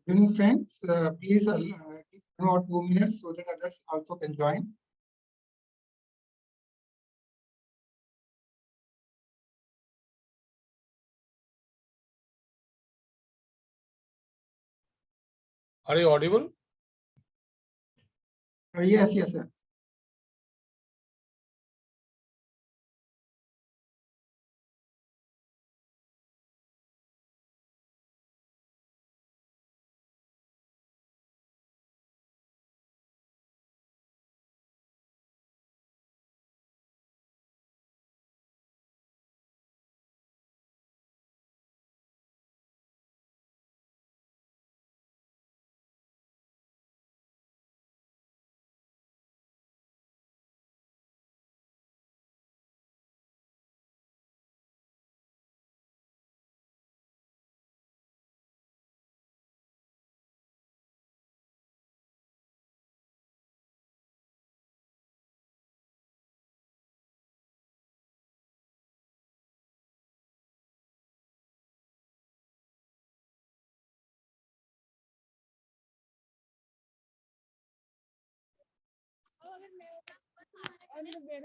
Good evening, friends. Please give 1 or 2 minutes so that others also can join. Are you audible? Yes, yes, sir.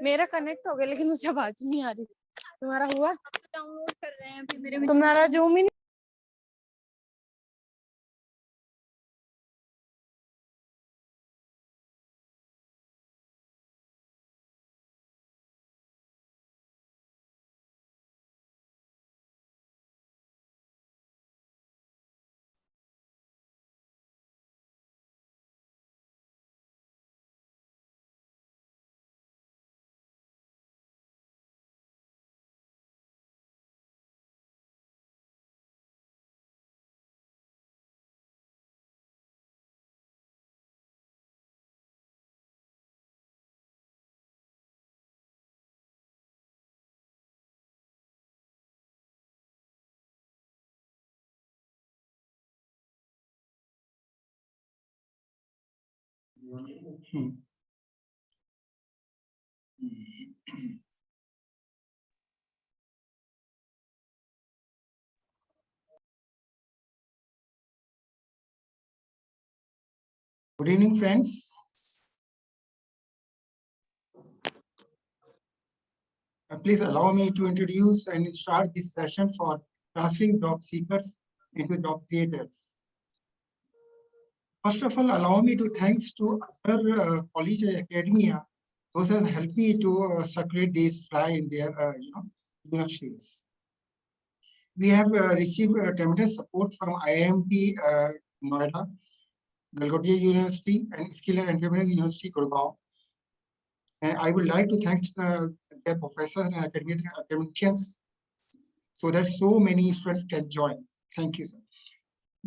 मेरा connect हो गया लेकिन मुझे आवाज नहीं आ रही। तुम्हारा हुआ? डाउनलोड कर रहे हैं तुम्हारा zoom he Hmm. Good evening, friends. Please allow me to introduce and start this session for transferring job seekers into job creators. First of all, allow me to thanks to other college and academia. Those have helped me to circulate this fly in their universities. We have received tremendous support from IIMT Noida, Galgotia University, and Skill and Entrepreneur University, Gurgaon. And I would like to thank their professors and academicians so that so many students can join. Thank you, sir.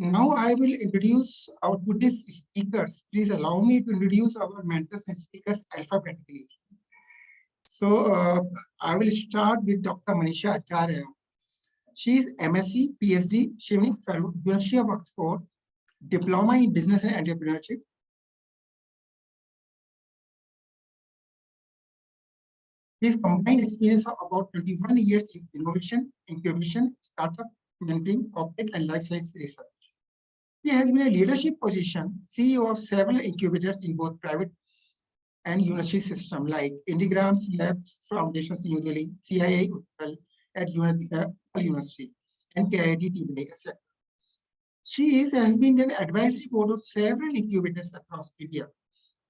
Now I will introduce our today's speakers. Please allow me to introduce our mentors and speakers alphabetically. So I will start with Dr. Manisha Acharya. She is MSc, PhD, Shivnik Fellow, University of Oxford, Diploma in Business and Entrepreneurship. His combined experience of about 21 years in innovation, incubation, startup, mentoring, corporate, and life science research. He has been a leadership position, CEO of several incubators in both private and university system like Indigrams Labs Foundation New Delhi, CIA Uttal at University, and KIT TBI, etc. She has been an advisory board of several incubators across India.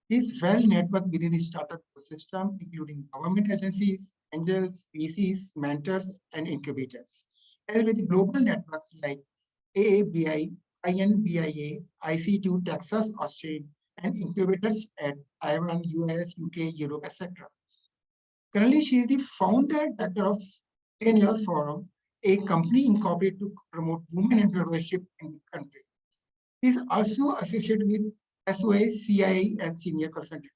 He is well networked within the startup ecosystem, including government agencies, angels, VCs, mentors, and incubators, as with global networks like AABI, INBIA, IC2, Texas, Australia, and incubators at Taiwan, US, UK, Europe, etc. Currently, she is the founder director of Pioneer Forum, a company incorporated to promote women entrepreneurship in the country. He is also associated with SOA CIA as senior consultant.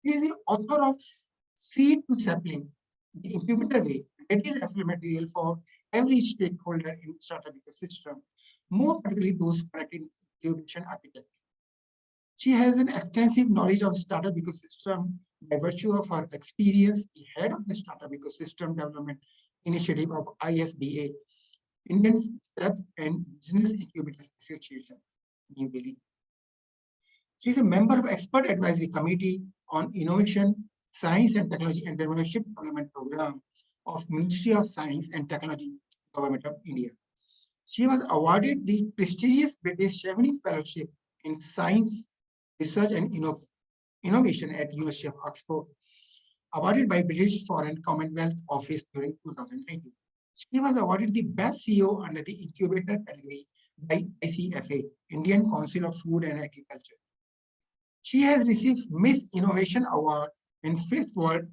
He is the author of Seed to Sapling, the incubator way, ready referral material for every stakeholder in startup ecosystem, more particularly those connected in incubation architecture. She has an extensive knowledge of startup ecosystem by virtue of her experience, the head of the startup ecosystem development initiative of ISBA, Indian Startup and Business Incubators Association, New Delhi. She is a member of Expert Advisory Committee on Innovation, Science and Technology Entrepreneurship Development Program of Ministry of Science and Technology, Government of India. She was awarded the prestigious British Chevening Fellowship in Science, Research and Innovation at University of Oxford, awarded by British Foreign Commonwealth Office during 2019. She was awarded the Best CEO under the Incubator category by ICFA, Indian Council of Food and Agriculture. She has received Miss Innovation Award in 5th World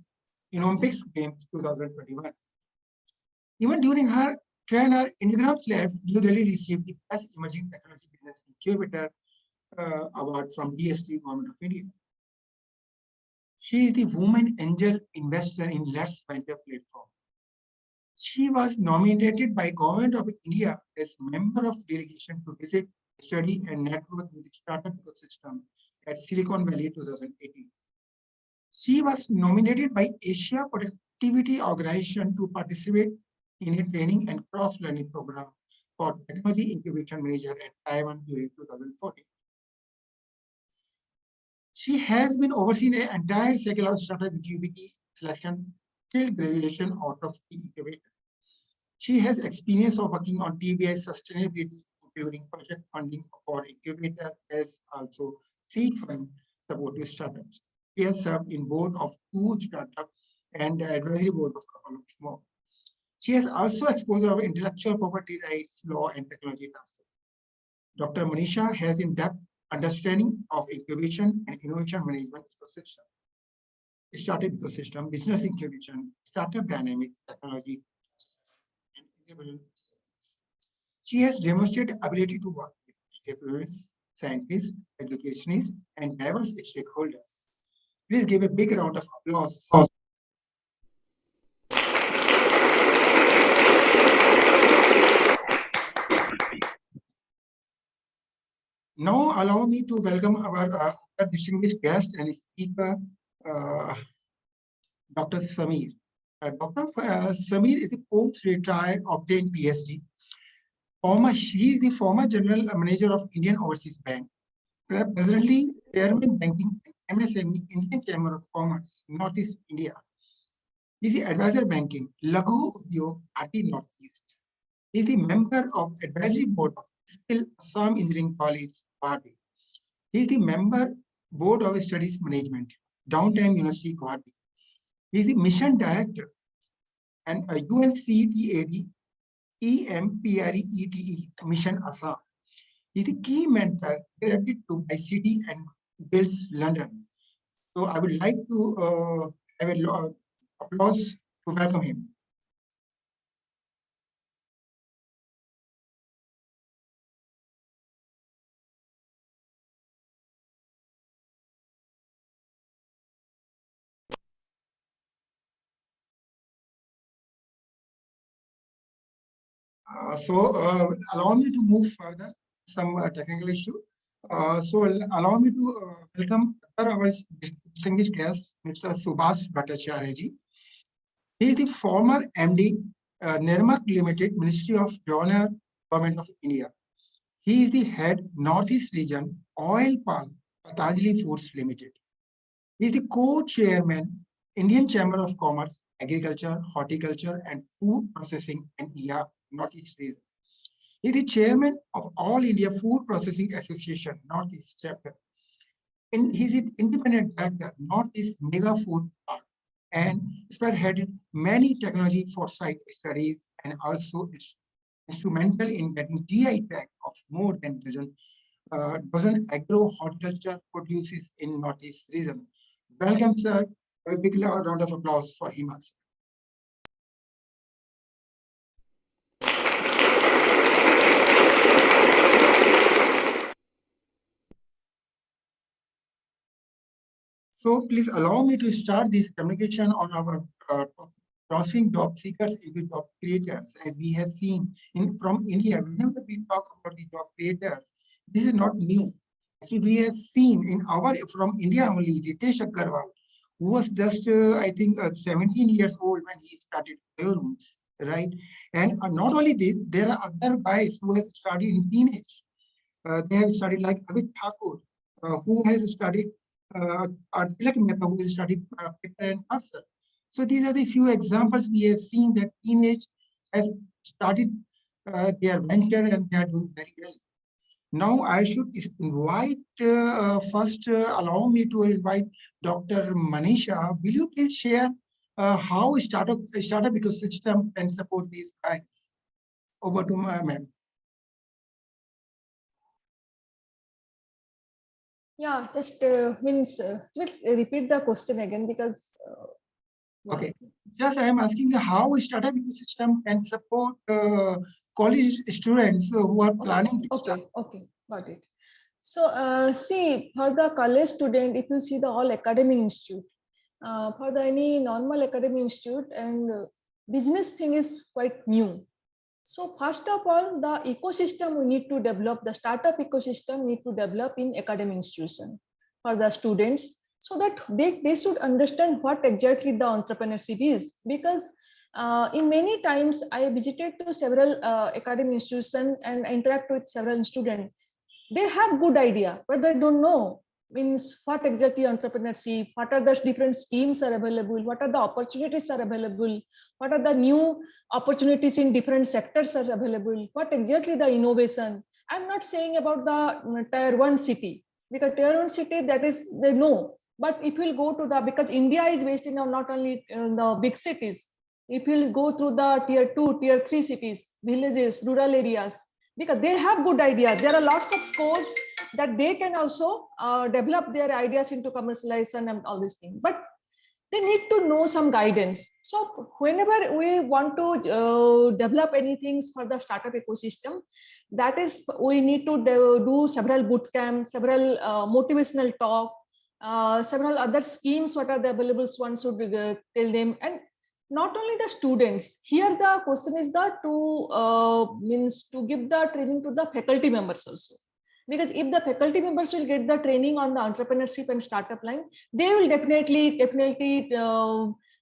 Olympics Games 2021. Even during her tenure, Indigrams Labs, New Delhi received the Best Emerging Technology Business Incubator Award from DST, Government of India. She is the Woman Angel Investor in Let's Venture platform. She was nominated by Government of India as member of delegation to visit, study, and network with the startup ecosystem at Silicon Valley 2018. She was nominated by Asia Productivity Organization to participate in a training and cross-learning program for technology incubation manager at Taiwan during 2014. She has been overseeing an entire cycle of startup incubation selection till graduation out of the incubator. She has experience of working on TBI sustainability, including project funding for incubator, as also seed fund support to startups. She has served in board of 2 startups and advisory board of a couple of more. She has also exposure of intellectual property rights, law, and technology transfer. Dr. Manisha has in-depth understanding of incubation and innovation management ecosystem, startup ecosystem, business incubation, startup dynamics, technology, and she has demonstrated ability to work with entrepreneurs, scientists, educationists, and diverse stakeholders. Please give a big round of applause. Now allow me to welcome our our distinguished guest and speaker, Dr. Samir. Dr. Samir is a post-retired obtained PhD. He is the former general manager of Indian Overseas Bank, presently chairman banking and MSME Indian Chamber of Commerce, Northeast India. He is the advisor banking, Laghu Udyog, Bharti Northeast. He is the member of advisory board of Skill Assam Engineering College, Guwahati. He is the member board of studies management, Downtime University, Guwahati. He is the mission director and a UNCTAD EMPREETE Mission Assam. He is a key mentor granted to ICT and Builds London. So I would like to have a applause to welcome him. Allow me to move further, some technical issue. Allow me to welcome our distinguished guest, Mr. Subhash Bhattacharya ji. He is the former MD, Nirmak Limited, Ministry of Donor, Government of India. He is the head Northeast Region, Oil Palm, Patanjali Foods Limited. He is the co-chairman, Indian Chamber of Commerce, Agriculture, Horticulture, and Food Processing and IA, Northeast Region. He is the chairman of All India Food Processing Association, Northeast Chapter. He is the independent director, Northeast Mega Food Park, and spearheaded many technology foresight studies and also is instrumental in getting GI tag of more than dozen agro horticulture produces in Northeast region. Welcome, sir. A big round of applause for him also. So please allow me to start this communication on our crossing job seekers into job creators. As we have seen from India, whenever we talk about the job creators, this is not new. Actually, we have seen from India only, Ritesh Agarwal, who was just, I think, 17 years old when he started rooms, right? And not only this, there are other guys who have started in teenage. They have studied like Avit Thakur, who has studied Tilak Mehta, who has studied paper and parcel. So these are the few examples we have seen that teenage has started their venture and they are doing very well. Now I should invite, first allow me to invite Dr. Manisha. Will you please share how startup ecosystem can support these guys? Over to ma'am. Yeah, just just repeat the question again because. Okay, just I am asking how startup ecosystem can support college students who are planning to start. Okay, got it. So see, for the college student, if you see the all academic institute, for the any normal academic institute and business thing is quite new. So first of all, the ecosystem we need to develop, the startup ecosystem need to develop in academic institution for the students so that they should understand what exactly the entrepreneurship is. Because in many times I visited to several academic institutions and interact with several students. They have good idea, but they don't know means what exactly entrepreneurship, what are the different schemes are available, what are the opportunities are available, what are the new opportunities in different sectors are available, what exactly the innovation. I'm not saying about the tier 1 city, because tier 1 city that is they know, but if you'll go to the, because India is based in not only the big cities, if you'll go through the tier 2, tier 3 cities, villages, rural areas, because they have good ideas. There are lots of scopes that they can also develop their ideas into commercialization and all these things. But they need to know some guidance. So whenever we want to develop anything for the startup ecosystem, that is, we need to do several boot camps, several motivational talk, several other schemes what are the available. One should tell them, and not only the students. Here the question is that to means to give the training to the faculty members also, Because if the faculty members will get the training on the entrepreneurship and startup line, they will definitely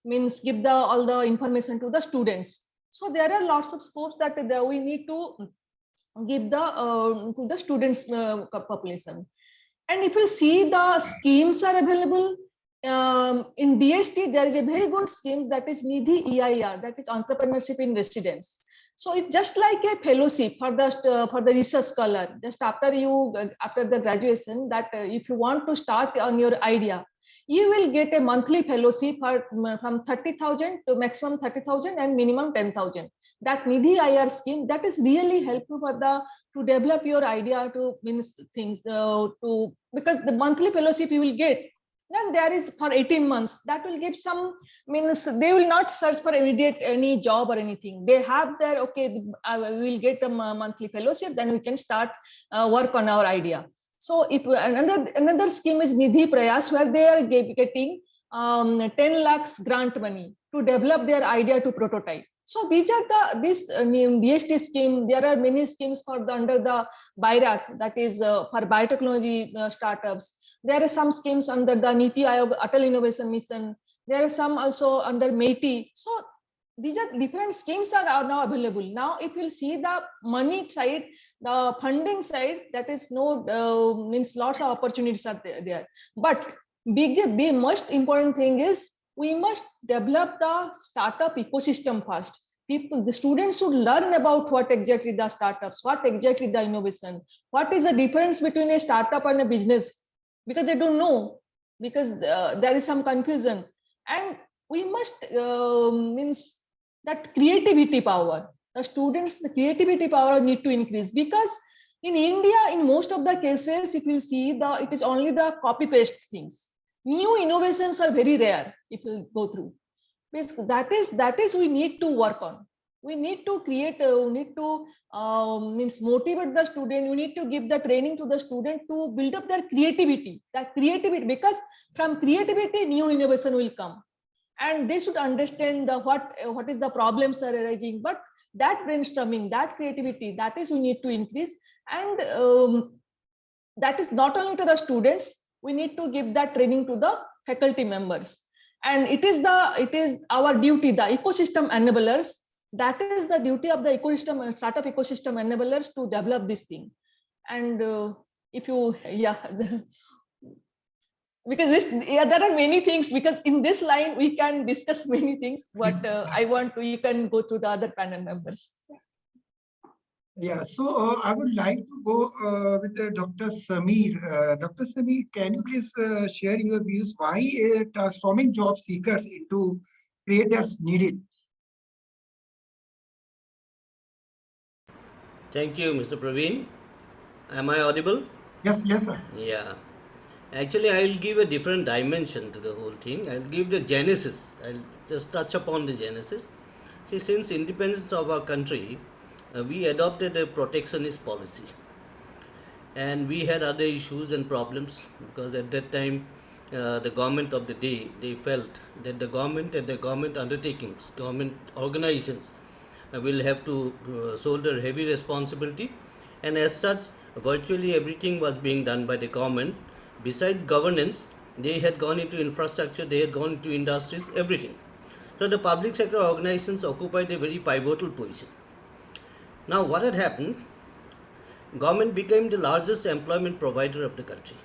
means give the all the information to the students. So there are lots of scopes that we need to give the to the students population. And if you see the schemes are available in DST, there is a very good scheme that is Nidhi EIR, that is entrepreneurship in residence. So it's just like a fellowship for the research scholar. Just after the graduation, that if you want to start on your idea, you will get a monthly fellowship from 30,000 to maximum 30,000 and minimum 10,000. That Nidhi IR scheme, that is really helpful for the to develop your idea to means things to because the monthly fellowship you will get, then there is for 18 months that will give some means they will not search for immediate any job or anything. They have their okay, we will get a monthly fellowship, then we can start work on our idea. So if another scheme is Nidhi Prayas, where they are getting 10 lakhs grant money to develop their idea to prototype. So these are this DST scheme. There are many schemes for under the BIRAC, that is for biotechnology startups. There are some schemes under the Niti Aayog Atal Innovation Mission. There are some also under MEITI. So these are different schemes are now available. Now, if you see the money side, the funding side, that is no means lots of opportunities are there. But big most important thing is we must develop the startup ecosystem first. People, the students should learn about what exactly the startups, what exactly the innovation, what is the difference between a startup and a business, because they don't know, because there is some confusion. And we must means that creativity power, the students, the creativity power need to increase, because in India, in most of the cases, if you see it is only the copy paste things. New innovations are very rare if you go through. That is we need to work on. We need to create, we need to means motivate the student. We need to give the training to the student to build up their creativity. That creativity, because from creativity, new innovation will come, and they should understand the what is the problems are arising. But that brainstorming, that creativity, that is we need to increase, and that is not only to the students. We need to give that training to the faculty members, and it is our duty, the ecosystem enablers. That is the duty of the ecosystem startup ecosystem enablers to develop this thing. And if you because there are many things, because in this line we can discuss many things, but I want to, you can go through the other panel members. Yeah, so I would like to go with Dr. Samir. Dr. Samir, can you please share your views why transforming job seekers into creators needed? Thank you, Mr. Praveen. Am I audible? Yes, yes, sir. Yeah. Actually, I will give a different dimension to the whole thing. I'll give the genesis. I'll just touch upon the genesis. See, since independence of our country, we adopted a protectionist policy, and we had other issues and problems, because at that time, the government of the day, they felt that the government and the government undertakings, government organizations will have to shoulder heavy responsibility, and as such, virtually everything was being done by the government. Besides governance, they had gone into infrastructure, they had gone into industries, everything. So the public sector organizations occupied a very pivotal position. Now, what had happened? Government became the largest employment provider of the country.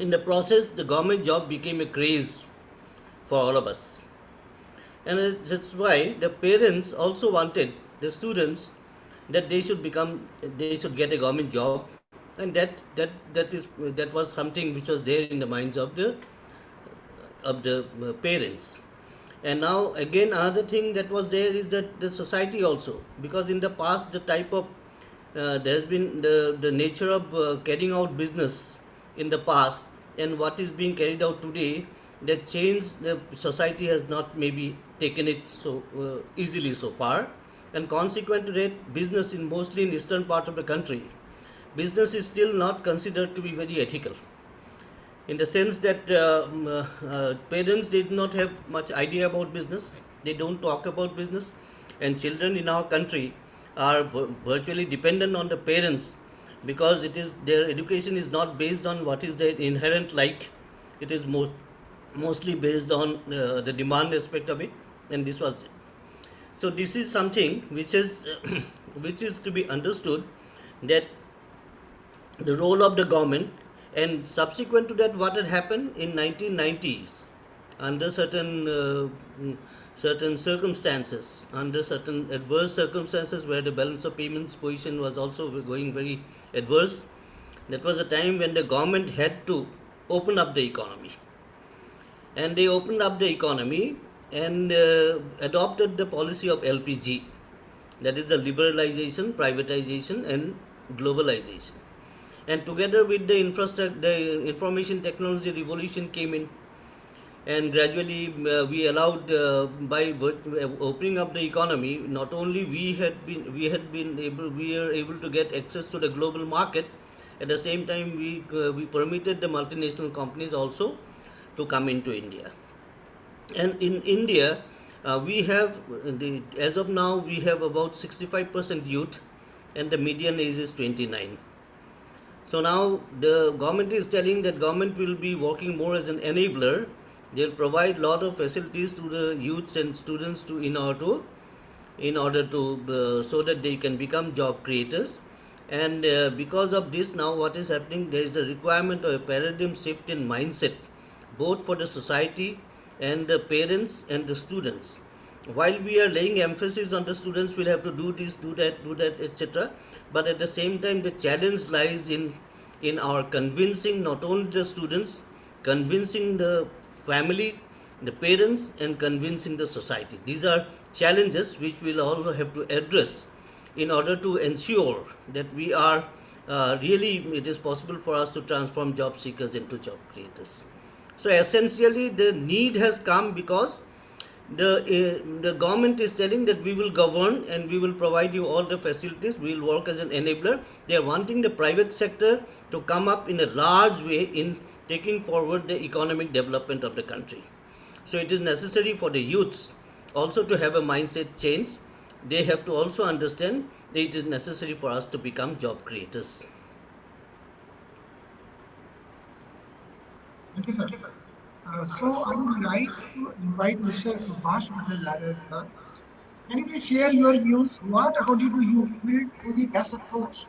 In the process, the government job became a craze for all of us. And that's why the parents also wanted the students that they should get a government job, and that was something which was there in the minds of the parents. And now again, another thing that was there is that the society also, because in the past the type of there has been the nature of carrying out business in the past, and what is being carried out today, that change the society has not maybe taken it so easily so far, and consequent to that, business in mostly in eastern part of the country, business is still not considered to be very ethical, in the sense that parents did not have much idea about business, they don't talk about business, and children in our country are virtually dependent on the parents because it is their education is not based on what is their inherent like. It is mostly based on the demand aspect of it, and this was it. So this is something which is which is to be understood, that the role of the government. And subsequent to that, what had happened in 1990s, under certain circumstances, under certain adverse circumstances where the balance of payments position was also going very adverse, that was a time when the government had to open up the economy. And they opened up the economy and adopted the policy of LPG, that is the liberalization, privatization, and globalization. And together with the infrastructure, the information technology revolution came in, and gradually we allowed opening up the economy. Not only we are able to get access to the global market. At the same time, we permitted the multinational companies also to come into India. And in India, we have as of now we have about 65% youth, and the median age is 29. So now the government is telling that government will be working more as an enabler. They'll provide lot of facilities to the youths and students to in order to so that they can become job creators. And because of this, now what is happening, there is a requirement of a paradigm shift in mindset, both for the society and the parents and the students. While we are laying emphasis on the students, we'll have to do this, do that, etc. But at the same time, the challenge lies in our convincing not only the students, convincing the family, the parents, and convincing the society. These are challenges which we'll all have to address in order to ensure that we are really, it is possible for us to transform job seekers into job creators. So essentially, the need has come because the government is telling that we will govern and we will provide you all the facilities. We will work as an enabler. They are wanting the private sector to come up in a large way in taking forward the economic development of the country. So it is necessary for the youths also to have a mindset change. They have to also understand that it is necessary for us to become job creators. Thank you, sir. So I would like to invite Mr. Subhash Bhattacharya, sir. Can you please share your views? What, according to you, will be the best approach?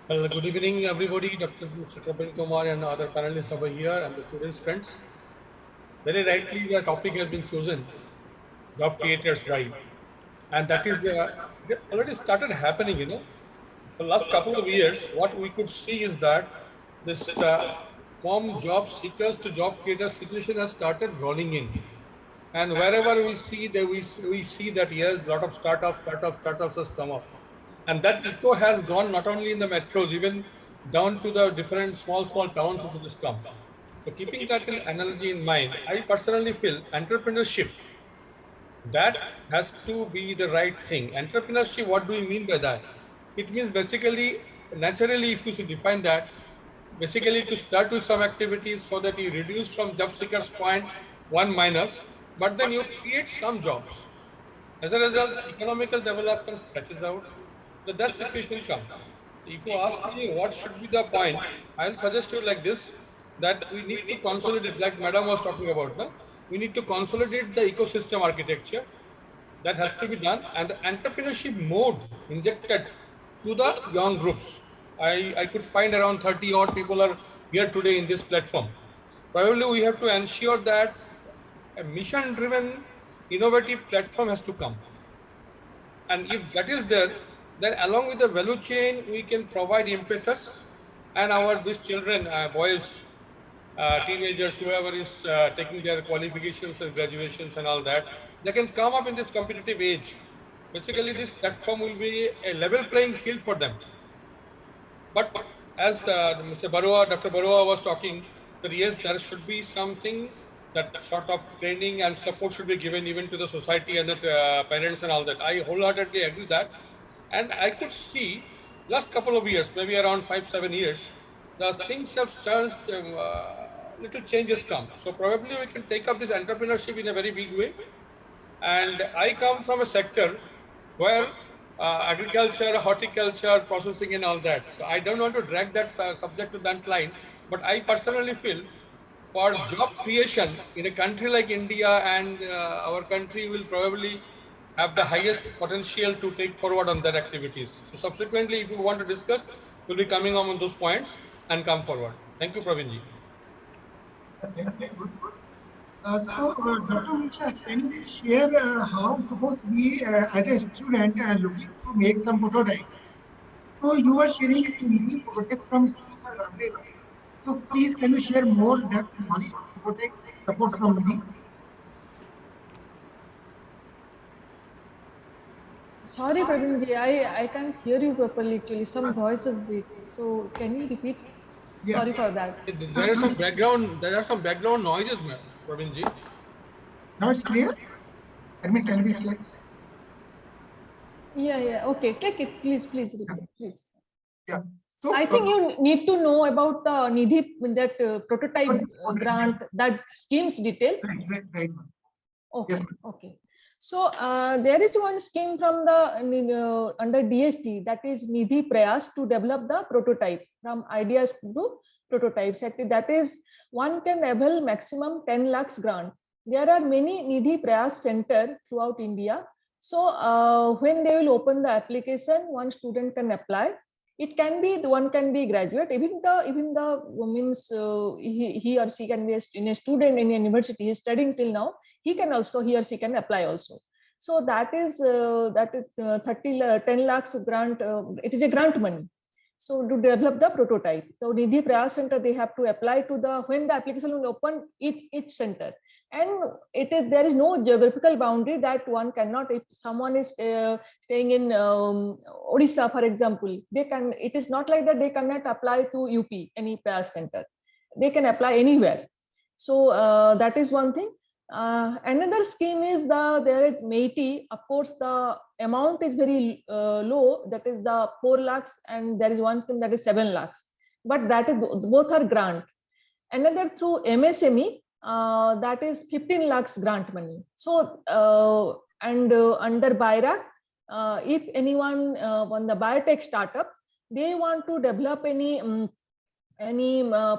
Well, good evening, everybody. Dr. Satrapin Kumar and other panelists over here and the students, friends. Very rightly, the topic has been chosen, job creators drive. And that is it already started happening, For the last couple of years, what we could see is that this from job seekers to job creators situation has started rolling in. And wherever we see that we see that yes, a lot of startups has come up. And that echo has gone not only in the metros, even down to the different small towns which has come. So keeping that in analogy in mind, I personally feel entrepreneurship, that has to be the right thing. Entrepreneurship, what do we mean by that? It means basically, naturally, if you should define that, basically to start with some activities so that you reduce from job seekers point one minus, but then you create some jobs. As a result, economical development stretches out. So that situation comes. If you ask me what should be the point, I'll suggest you like this, that we need to consolidate, like Madam was talking about, no? We need to consolidate the ecosystem architecture. That has to be done, and the entrepreneurship mode injected to the young groups. I could find around 30 odd people are here today in this platform. Probably we have to ensure that a mission driven innovative platform has to come. And if that is there, then along with the value chain, we can provide impetus, and our these children, boys, teenagers, whoever is taking their qualifications and graduations and all that, they can come up in this competitive age. Basically, this platform will be a level playing field for them. But as Mr. Barua, Dr. Barua was talking, that yes, there should be something, that sort of training and support should be given even to the society and the parents and all that. I wholeheartedly agree that. And I could see last couple of years, maybe around 5-7 years, the things have changed, little changes come. So probably we can take up this entrepreneurship in a very big way. And I come from a sector where agriculture, horticulture, processing and all that. So I don't want to drag that subject to that line, but I personally feel for job creation in a country like India, and our country will probably have the highest potential to take forward on their activities. So subsequently, if you want to discuss, we'll be coming on those points and come forward. Thank you, Praveen ji. Thank you. Good, good. Dr. Manisha, can you please share how suppose we, as a student, looking to make some prototype? So you are sharing the prototype from schools are available. So please, can you share more depth knowledge on prototype support from the? Sorry, Praveenji, I can't hear you properly. Actually, some voice is breaking. So can you repeat? Yeah. Sorry for that. There are some background noises, Praveen ji. Now it's clear. Admin, can you be clear? Yeah, yeah. Okay, take it, please, please repeat, please. Yeah. So I think you need to know about the Nidhi, that prototype grant, that scheme's detail. Right. Okay, Yes. okay. So there is one scheme from the under DST, that is Nidhi Prayas, to develop the prototype from ideas to prototypes. That is, one can avail maximum 10 lakhs grant. There are many Nidhi Prayas center throughout India. So when they will open the application, one student can apply. It can be, the one can be graduate, even the means he or she can be a student in a university, he is studying till now, he or she can apply also. So that is 10 lakhs grant. It is a grant money. So to develop the prototype, so Nidhi Prayas Center, they have to apply to the, when the application will open each center, and there is no geographical boundary that one cannot, if someone is staying in Odisha, for example, they can. It is not like that they cannot apply to UP any Prayas Center. They can apply anywhere. So that is one thing. Another scheme is there is MeitY. Of course, the amount is very low. That is the 4 lakhs, and there is one scheme that is 7 lakhs. But that is, both are grant. Another through MSME, that is 15 lakhs grant money. So under BIRAC, if anyone on the biotech startup, they want to develop any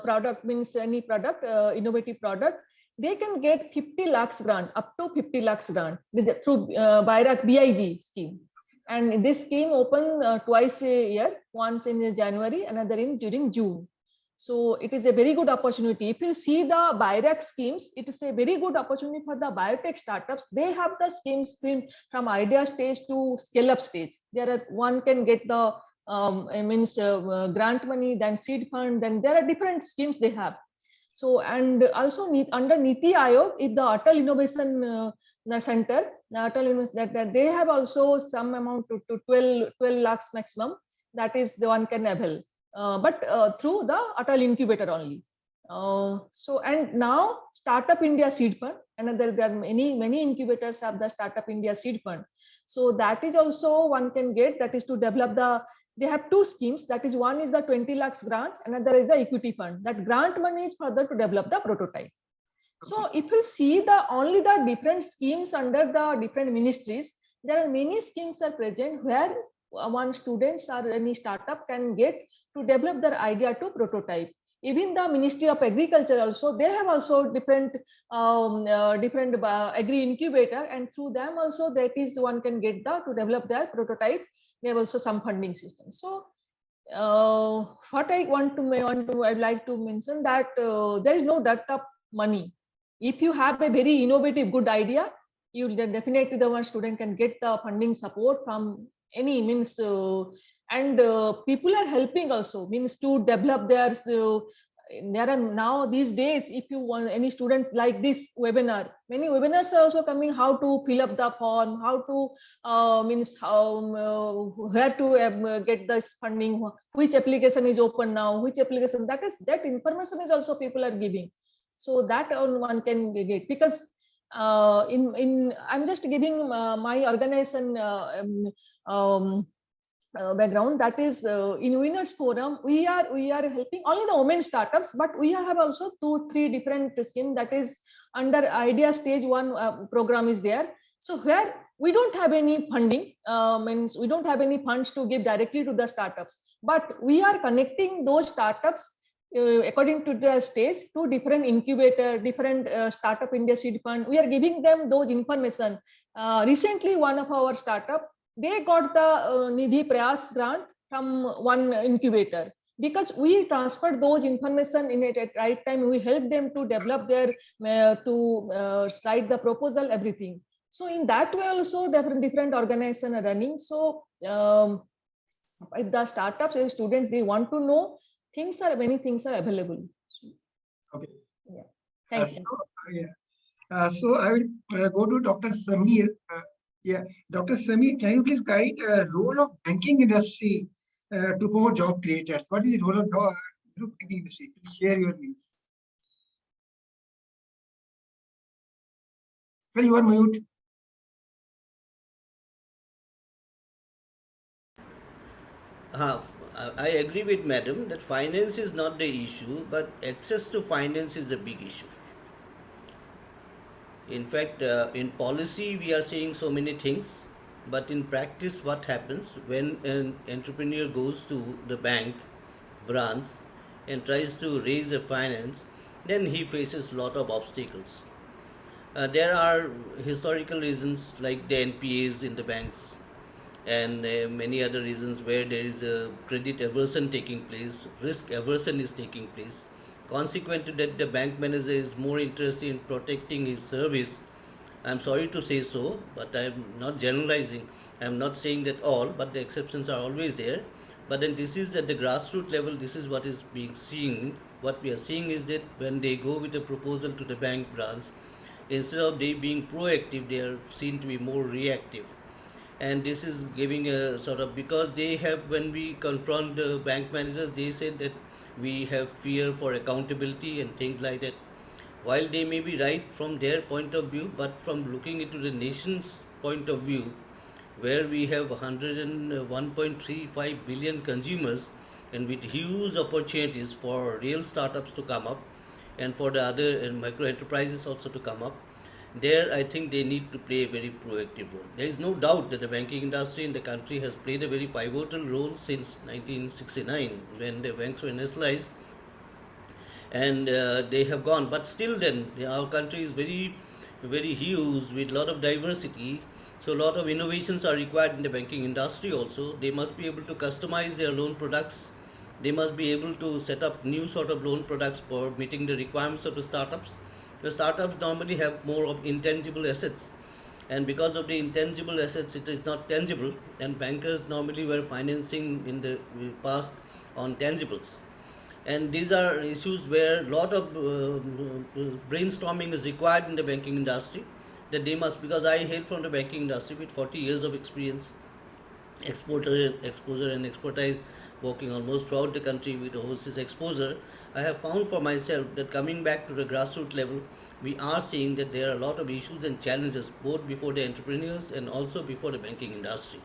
product, means any product, innovative product, they can get 50 lakhs grant, up to 50 lakhs grant through BIRAC BIG scheme. And this scheme open twice a year, once in January, another during June. So it is a very good opportunity. If you see the BIRAC schemes, it is a very good opportunity for the biotech startups. They have the schemes from idea stage to scale up stage. One can get the grant money, then seed fund, then there are different schemes they have. So, and also under Niti Aayog, if the Atal Innovation Center, that they have also some amount to 12 lakhs maximum, that is the one can avail, but through the Atal Incubator only. So, and now Startup India Seed Fund, and there are many incubators have the Startup India Seed Fund. So that is also one can get, that is to develop they have two schemes. That is, one is the 20 lakhs grant, another is the equity fund. That grant money is further to develop the prototype. So if you see only the different schemes under the different ministries, there are many schemes are present where one students or any startup can get to develop their idea to prototype. Even the Ministry of Agriculture also, they have also different agri incubator, and through them also that is one can get to develop their prototype. They have also some funding system. So what I'd like to mention that there is no dearth of money. If you have a very innovative, good idea, you will definitely, the one student can get the funding support from any means, and people are helping also, means to develop their. There are now these days, if you want any students like this webinar, many webinars are also coming, how to fill up the form, how to where to get this funding, which application is open now, which application, that information is also people are giving. So that one can get, because I'm just giving my organization background, that is in Winners Forum, we are helping only the women startups, but we have also 2-3 different schemes. That is under idea stage 1 program is there. So where we don't have any funding, means we don't have any funds to give directly to the startups, but we are connecting those startups according to the stage to different incubator, different startup India seed fund. We are giving them those information. Recently, one of our startup, they got the Nidhi Prayas grant from one incubator, because we transferred those information in it at right time. We help them to develop their to write the proposal, everything. So in that way also different organization are running. So the startups and students, they want to know many things are available. Okay. Yeah. Thank you. So I will go to Dr. Samir. Dr. Samir, can you please guide role of banking industry to promote job creators? What is the role of banking industry? Please share your views. Sir, you are mute. I agree with madam that finance is not the issue, but access to finance is a big issue. In fact, in policy, we are saying so many things, but in practice, what happens when an entrepreneur goes to the bank branch and tries to raise a finance, then he faces a lot of obstacles. There are historical reasons like the NPAs in the banks and many other reasons where there is a credit aversion taking place, risk aversion is taking place. Consequent to that, the bank manager is more interested in protecting his service. I'm sorry to say so, but I'm not generalizing. I'm not saying that all, but the exceptions are always there. But then this is at the grassroots level, this is what is being seen. What we are seeing is that when they go with a proposal to the bank branch, instead of they being proactive, they are seen to be more reactive. And this is giving a sort of, because they have, when we confront the bank managers, they said that we have fear for accountability and things like that. While they may be right from their point of view, but from looking into the nation's point of view, where we have 101.35 billion consumers and with huge opportunities for real startups to come up and for the other and micro enterprises also to come up, there I think they need to play a very proactive role. There is no doubt that the banking industry in the country has played a very pivotal role since 1969 when the banks were nationalized, and they have gone. But still, then our country is very, very huge with a lot of diversity. So a lot of innovations are required in the banking industry. Also, they must be able to customize their loan products. They must be able to set up new sort of loan products for meeting the requirements of the startups. The startups normally have more of intangible assets, and because of the intangible assets, it is not tangible. And bankers normally were financing in the past on tangibles, and these are issues where a lot of brainstorming is required in the banking industry, that they must, because I hail from the banking industry with 40 years of experience, exposure and expertise, working almost throughout the country with overseas exposure. I have found for myself that coming back to the grassroots level, we are seeing that there are a lot of issues and challenges both before the entrepreneurs and also before the banking industry.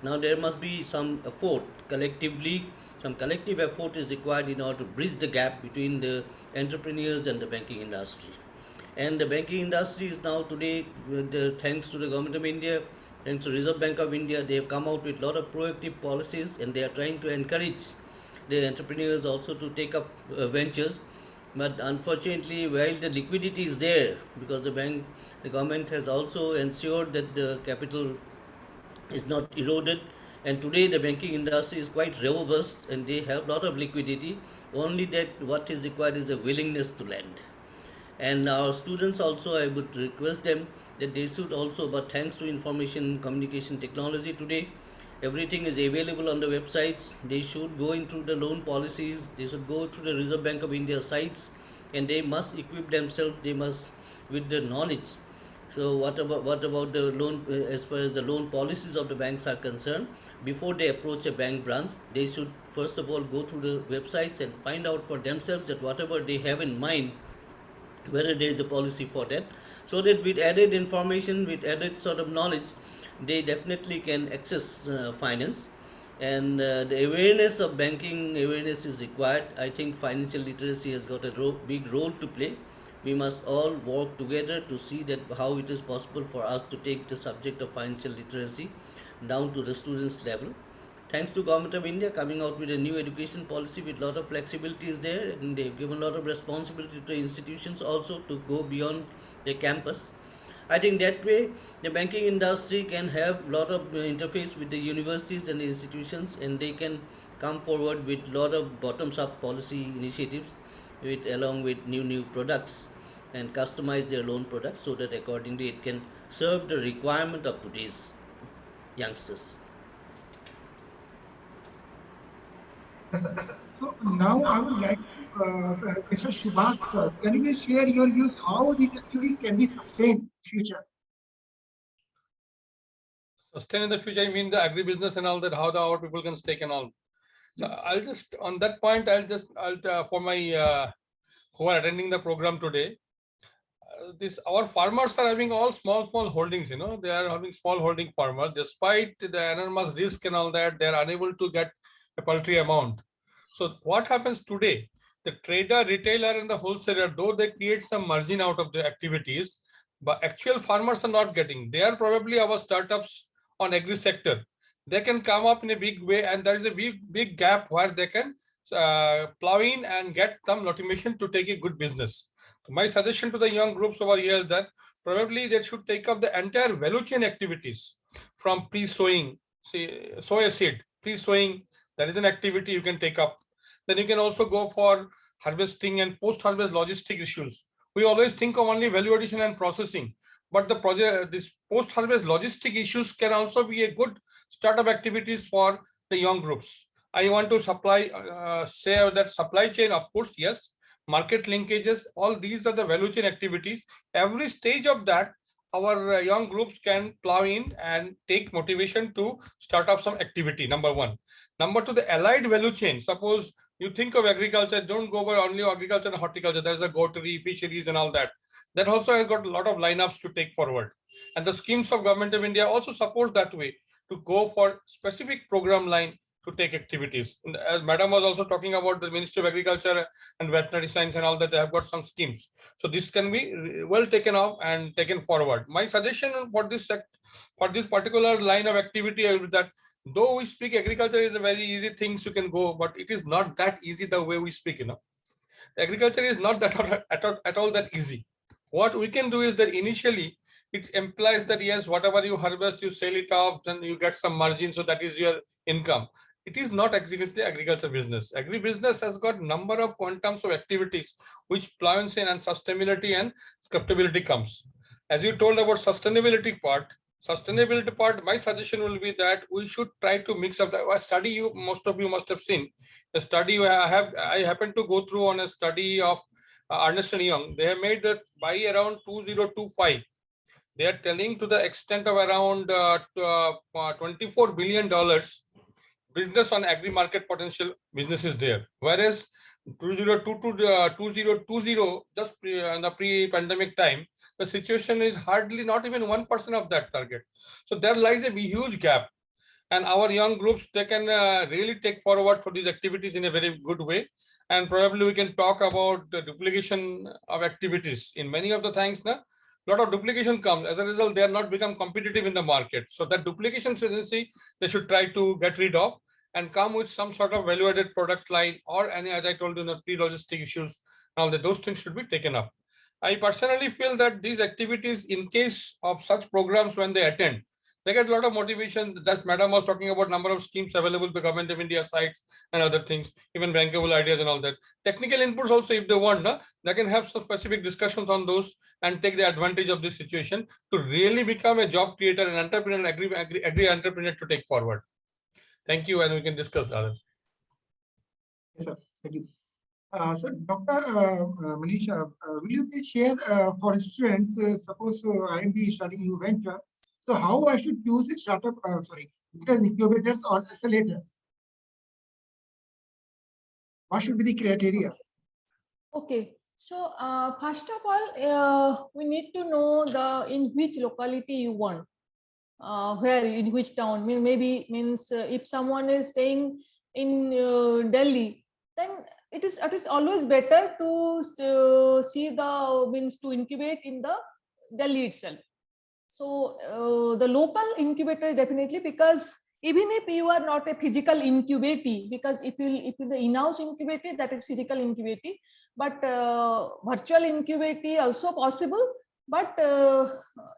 Now there must be some effort collectively, some collective effort is required in order to bridge the gap between the entrepreneurs and the banking industry. And the banking industry is now today, thanks to the government of India, thanks to Reserve Bank of India, they have come out with a lot of proactive policies, and they are trying to encourage the entrepreneurs also to take up ventures. But unfortunately, while the liquidity is there, because the government has also ensured that the capital is not eroded, and today the banking industry is quite robust and they have a lot of liquidity. Only that what is required is the willingness to lend. And our students also, I would request them that they should also, but thanks to information communication technology today, everything is available on the websites. They should go into the loan policies, they should go to the Reserve Bank of India sites, and they must equip themselves, they must, with the knowledge. So what about the loan, as far as the loan policies of the banks are concerned, before they approach a bank branch, they should first of all go through the websites and find out for themselves that whatever they have in mind, whether there is a policy for that, so that with added information, with added sort of knowledge, they definitely can access finance. And the awareness of banking awareness is required. I think financial literacy has got a big role to play. We must all work together to see that how it is possible for us to take the subject of financial literacy down to the students level. Thanks to Government of India coming out with a new education policy with a lot of flexibility is there, and they've given a lot of responsibility to institutions also to go beyond their campus. I think that way the banking industry can have a lot of interface with the universities and the institutions, and they can come forward with a lot of bottoms up policy initiatives with along with new products and customize their loan products so that accordingly it can serve the requirement of today's youngsters. Yes, sir. So now I would like to, Mr. Subhash, can you please share your views how these activities can be sustained in future? Sustain in the future, I mean the agribusiness and all that, how the our people can stake and all. So I'll just, on that point, I'll for my who are attending the program today, this our farmers are having all small holdings, they are having small holding farmers. Despite the enormous risk and all that, they are unable to get a paltry amount. So what happens today? The trader, retailer, and the wholesaler, though they create some margin out of the activities, but actual farmers are not getting. They are probably our startups on agri sector. They can come up in a big way, and there is a big gap where they can plow in and get some automation to take a good business. My suggestion to the young groups over here is that probably they should take up the entire value chain activities from pre-sowing, say, sow a seed, pre-sowing, that is an activity you can take up. Then you can also go for harvesting and post-harvest logistic issues. We always think of only value addition and processing, but the project, this post-harvest logistic issues can also be a good startup activities for the young groups. I want to say that supply chain, of course, yes, market linkages, all these are the value chain activities. Every stage of that, our young groups can plow in and take motivation to start up some activity, number one. Number two, the allied value chain. Suppose you think of agriculture, don't go by only agriculture and horticulture. There's a goatery, fisheries and all that. That also has got a lot of lineups to take forward. And the schemes of Government of India also support that way to go for specific program line to take activities. And as Madam was also talking about the Ministry of Agriculture and Veterinary Science and all that, they have got some schemes. So this can be well taken off and taken forward. My suggestion for this particular line of activity is that though we speak agriculture is a very easy things you can go, but it is not that easy the way we speak, Agriculture is not that at all that easy. What we can do is that initially it implies that yes, whatever you harvest, you sell it off, then you get some margin, so that is your income. It is not exactly the agriculture business. Agri-business has got number of quantums of activities which plans in and sustainability and scalability comes. As you told about sustainability part, my suggestion will be that we should try to mix up the study. Most of you must have seen the study. I happened to go through on a study of Ernst & Young. They have made that by around 2025. They are telling to the extent of around $24 billion business on agri market potential business is there. Whereas 2020, just in the pre-pandemic time, the situation is hardly not even 1% of that target. So there lies a huge gap. And our young groups, they can really take forward for these activities in a very good way. And probably we can talk about the duplication of activities. In many of the things, a lot of duplication comes. As a result, they are not become competitive in the market. So that duplication tendency, they should try to get rid of and come with some sort of value-added product line or any, as I told you, the pre-logistic issues. Now that those things should be taken up. I personally feel that these activities, in case of such programs when they attend, they get a lot of motivation. That Madam was talking about number of schemes available by Government of India sites and other things, even bankable ideas and all that. Technical inputs also, if they want, they can have some specific discussions on those and take the advantage of this situation to really become a job creator, an entrepreneur, agri entrepreneur to take forward. Thank you, and we can discuss the other. Yes, sir. Thank you. So, Dr. Manisha, will you please share for students, suppose I am studying new venture, so how I should choose the startup, incubators or accelerators? What should be the criteria? Okay. So first of all, we need to know in which locality you want, where, in which town. Maybe means if someone is staying in Delhi, then it is always better to see the means to incubate in the Delhi itself. So the local incubator definitely, because even if you are not a physical incubator, because if you the in-house incubator, that is physical incubator, but virtual incubator also possible. But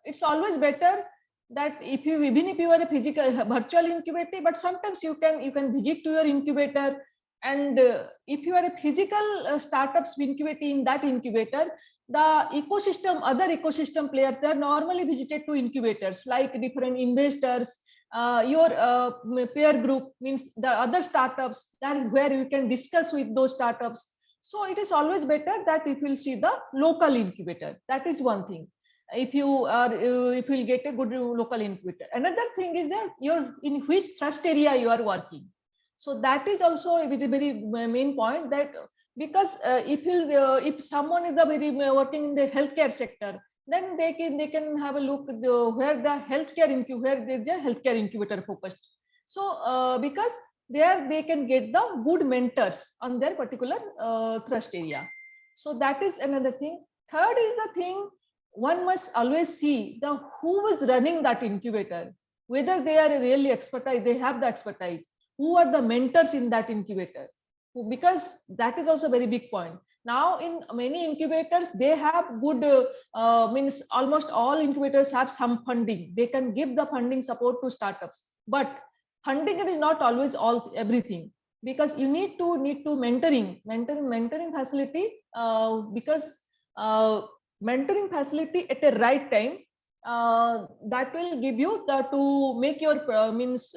it's always better that if you, even if you are a physical virtual incubator, but sometimes you can visit to your incubator. And if you are a physical startups incubator, in that incubator, the ecosystem, other ecosystem players, they are normally visited to incubators like different investors, your peer group, means the other startups, that where you can discuss with those startups. So it is always better that if you'll see the local incubator, that is one thing. If you are, if you'll get a good local incubator. Another thing is that you're in which trust area you are working. So that is also a very main point, that because if someone is a very working in the healthcare sector, then they can have a look where the healthcare where there's a healthcare incubator focused. So because there they can get the good mentors on their particular thrust area. So that is another thing. Third is the thing, one must always see the who is running that incubator, whether they are really expertise, they have the expertise, who are the mentors in that incubator, because that is also a very big point. Now in many incubators, they have good means almost all incubators have some funding, they can give the funding support to startups, but funding is not always all everything, because you need to mentoring facility, because mentoring facility at the right time, that will give you the to make your means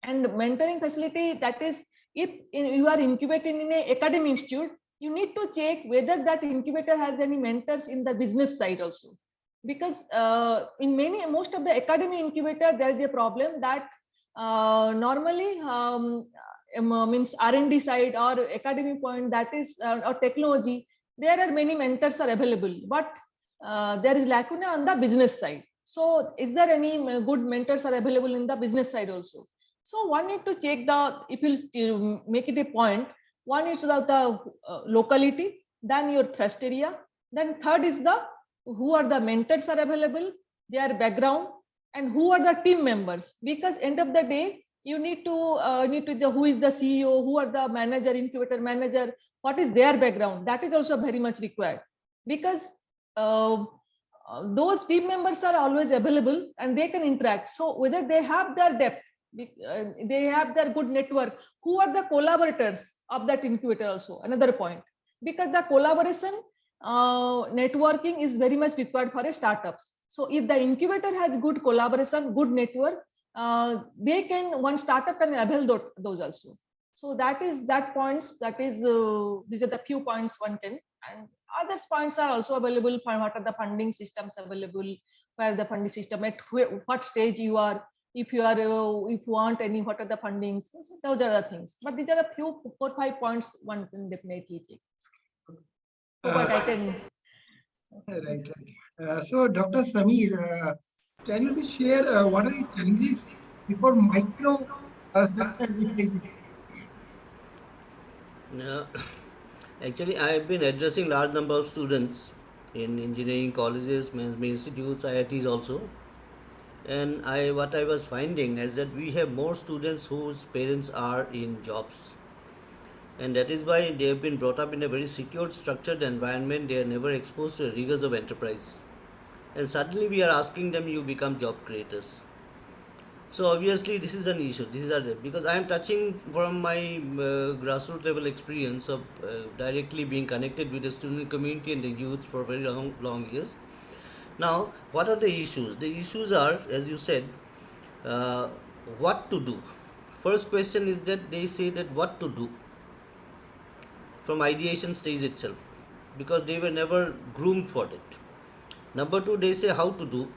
and mentoring facility, that is, if you are incubating in an academic institute, you need to check whether that incubator has any mentors in the business side also. Because in most of the academic incubator, there is a problem that normally means R&D side or academic point, that is or technology, there are many mentors are available, but there is lacuna on the business side. So is there any good mentors are available in the business side also? So one need to check the, if you make it a point, one is the locality, then your thrust area, then third is the who are the mentors are available, their background, and who are the team members. Because end of the day, you need to the who is the CEO, who are the manager, incubator manager, what is their background. That is also very much required, because those team members are always available and they can interact. So whether they have their depth, they have their good network, who are the collaborators of that incubator also, another point. Because the collaboration networking is very much required for a startups. So if the incubator has good collaboration, good network, they can, one startup can avail those also. So that is that points, that is these are the few points one can. And other points are also available for what are the funding systems available, where the funding system, at what stage you are, if you are if you want any, what are the fundings. So those are the things, but these are the few 4-5 points one can definitely check. But I can. Right. So, Dr. Samir, can you please share what are the challenges before micro success replaces? Uh, Actually, I have been addressing large number of students in engineering colleges, management institutes, IITs also. And what I was finding is that we have more students whose parents are in jobs. And that is why they have been brought up in a very secured, structured environment. They are never exposed to the rigors of enterprise. And suddenly we are asking them, you become job creators. So obviously this is an issue. This is because I am touching from my grassroots level experience of directly being connected with the student community and the youths for very long years. Now, what are the issues? The issues are, as you said, uh, what to do. First question is that they say that what to do from ideation stage itself, because they were never groomed for it. Number two, they say how to do.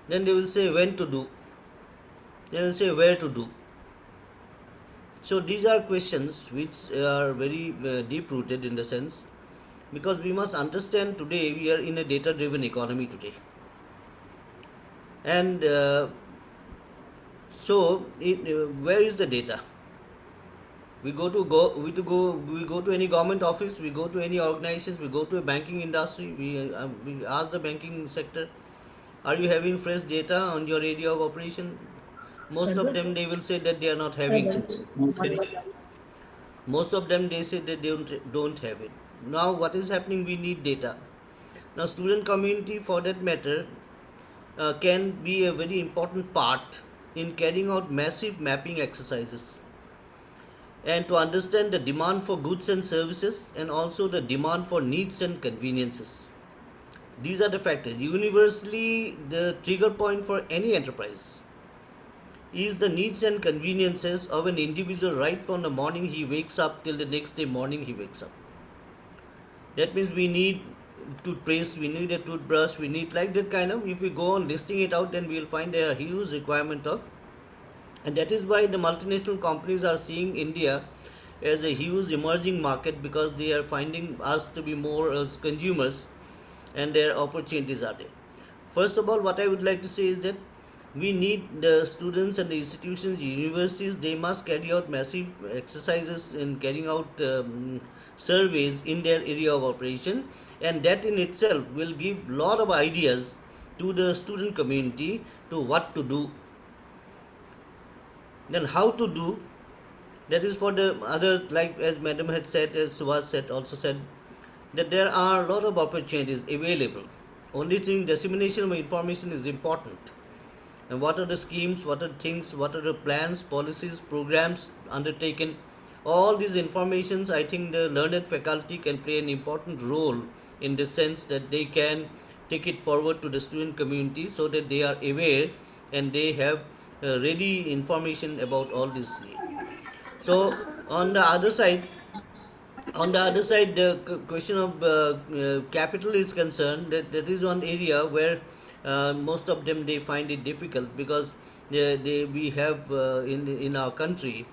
Then they will say when to do. They will say where to do. So these are questions which are very deep rooted in the sense, because we must understand today we are in a data driven economy today. And where is the data? We go to any government office, we go to any organizations, we go to a banking industry, we ask the banking sector, are you having fresh data on your area of operation? Most of them they will say that they are not having. Most of them they say that they don't have it. Now what is happening? We need data. Now student community, for that matter, can be a very important part in carrying out massive mapping exercises and to understand the demand for goods and services and also the demand for needs and conveniences. These are the factors. Universally, the trigger point for any enterprise is the needs and conveniences of an individual right from the morning he wakes up till the next day morning he wakes up. That means we need toothpaste, we need a toothbrush, we need like that kind of. If we go on listing it out, then we will find a huge requirement of, and that is why the multinational companies are seeing India as a huge emerging market because they are finding us to be more as consumers and their opportunities are there. First of all, what I would like to say is that we need the students and the institutions, universities, they must carry out massive exercises in carrying out surveys in their area of operation, and that in itself will give lot of ideas to the student community to what to do. Then how to do, that is for the other, like as madam had said, as Subhash said, also said that there are a lot of opportunities available. Only thing, dissemination of information is important. And what are the schemes, what are things, what are the plans, policies, programs undertaken? All these informations, I think the learned faculty can play an important role in the sense that they can take it forward to the student community so that they are aware and they have ready information about all this. So on the other side, the question of capital is concerned, that is one area where most of them they find it difficult because we have in our country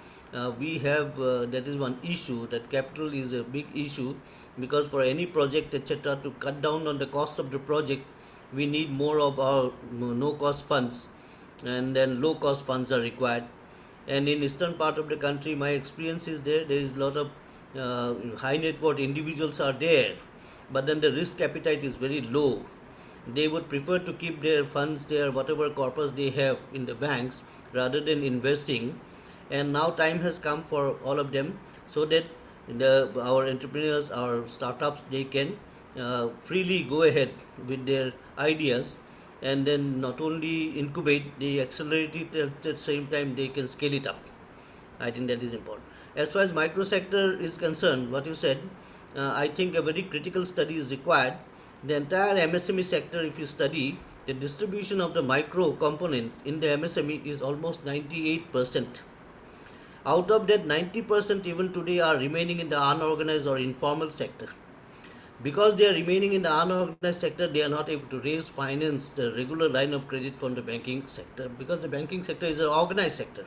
we have that is one issue, that capital is a big issue because for any project etc to cut down on the cost of the project we need more of our no cost funds, and then low cost funds are required. And in eastern part of the country my experience is there is a lot of high net worth individuals are there, but then the risk appetite is very low. They would prefer to keep their funds, their whatever corpus they have in the banks rather than investing. And now time has come for all of them so that our entrepreneurs, our startups, they can freely go ahead with their ideas and then not only incubate, they accelerate it at the same time they can scale it up. I think that is important. As far as micro sector is concerned, what you said, I think a very critical study is required. The entire MSME sector, if you study, the distribution of the micro component in the MSME is almost 98%. Out of that, 90% even today are remaining in the unorganized or informal sector. Because they are remaining in the unorganized sector, they are not able to raise finance, the regular line of credit from the banking sector, because the banking sector is an organized sector.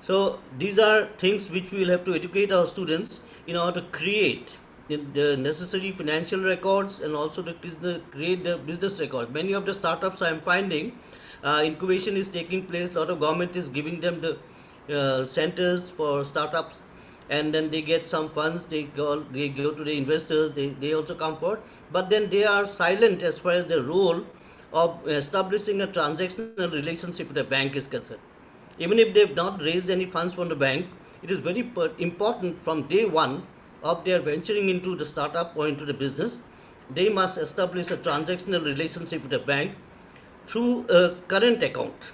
So these are things which we will have to educate our students in order to create the necessary financial records and also to create the business records. Many of the startups I am finding, incubation is taking place. A lot of government is giving them the centers for startups, and then they get some funds. They go to the investors. They also come forward, but then they are silent as far as the role of establishing a transactional relationship with the bank is concerned. Even if they have not raised any funds from the bank, it is very important from day one of their venturing into the startup or into the business, they must establish a transactional relationship with the bank through a current account.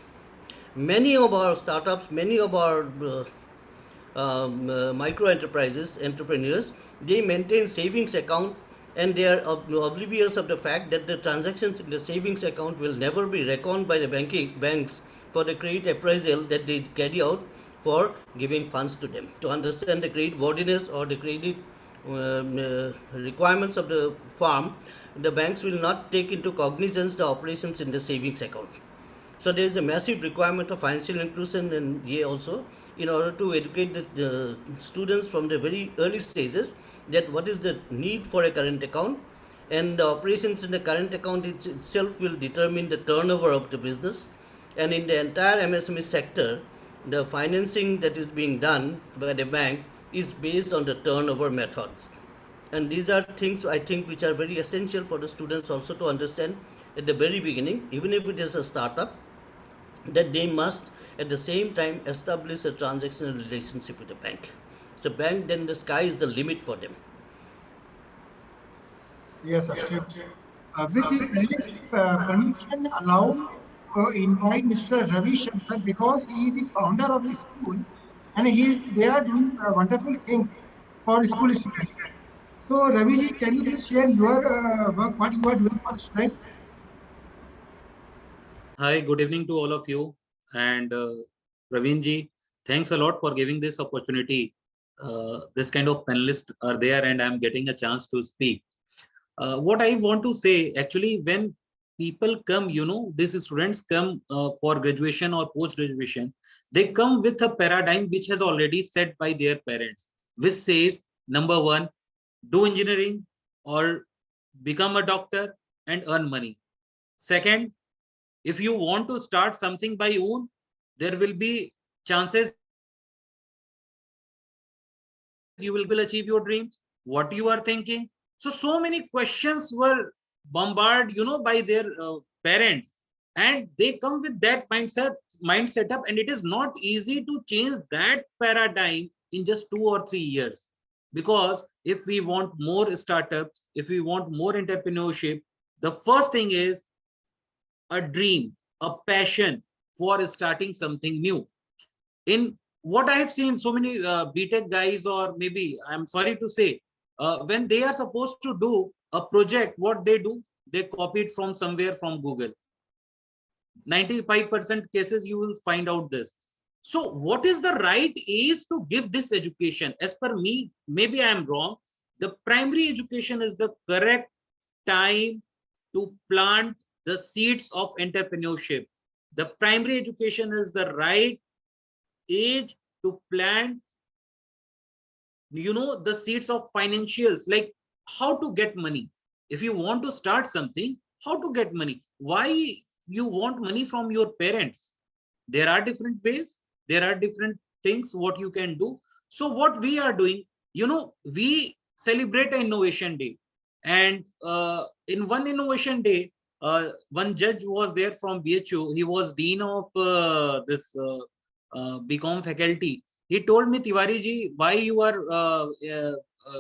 Many of our startups, many of our micro enterprises, entrepreneurs, they maintain savings account, and they are oblivious of the fact that the transactions in the savings account will never be reckoned by the banks for the credit appraisal that they carry out for giving funds to them. To understand the credit worthiness or the credit requirements of the firm, the banks will not take into cognizance the operations in the savings account. So there is a massive requirement of financial inclusion and here also in order to educate the students from the very early stages that what is the need for a current account, and the operations in the current account itself will determine the turnover of the business. And in the entire MSME sector, The financing that is being done by the bank is based on the turnover methods. And these are things I think which are very essential for the students also to understand at the very beginning, even if it is a startup, that they must at the same time establish a transactional relationship with the bank. So bank, then the sky is the limit for them. Yes, absolutely. With the panelist permission, allow invite Mr. Ravi Shankar because he is the founder of the school and they are doing wonderful things for school students. So, Ravi ji, can you please share your work, what you are doing for students? Hi, good evening to all of you. And Praveen ji, thanks a lot for giving this opportunity. This kind of panelists are there and I'm getting a chance to speak. What I want to say, actually, when people come, these students come for graduation or post-graduation, they come with a paradigm which has already set by their parents, which says, number one, do engineering or become a doctor and earn money. Second, if you want to start something by own, there will be chances you will achieve your dreams. What you are thinking? So many questions were bombarded, by their parents, and they come with that mindset up, and it is not easy to change that paradigm in just 2 or 3 years. Because if we want more startups, if we want more entrepreneurship, the first thing is a dream, a passion for starting something new. In what I have seen, so many BTech guys, or maybe I'm sorry to say, when they are supposed to do a project, what they do, they copy it from somewhere from Google. 95% cases you will find out this. So what is the right age to give this education? As per me, maybe I am wrong. The primary education is the correct time to plant the seeds of entrepreneurship. The primary education is the right age to plant, the seeds of financials, like how to get money. If you want to start something, how to get money? Why you want money from your parents? There are different ways, there are different things what you can do. So what we are doing, we celebrate an innovation day, and in one innovation day, one judge was there from BHU. He was dean of this BCom faculty. He told me, Tiwari ji, why you are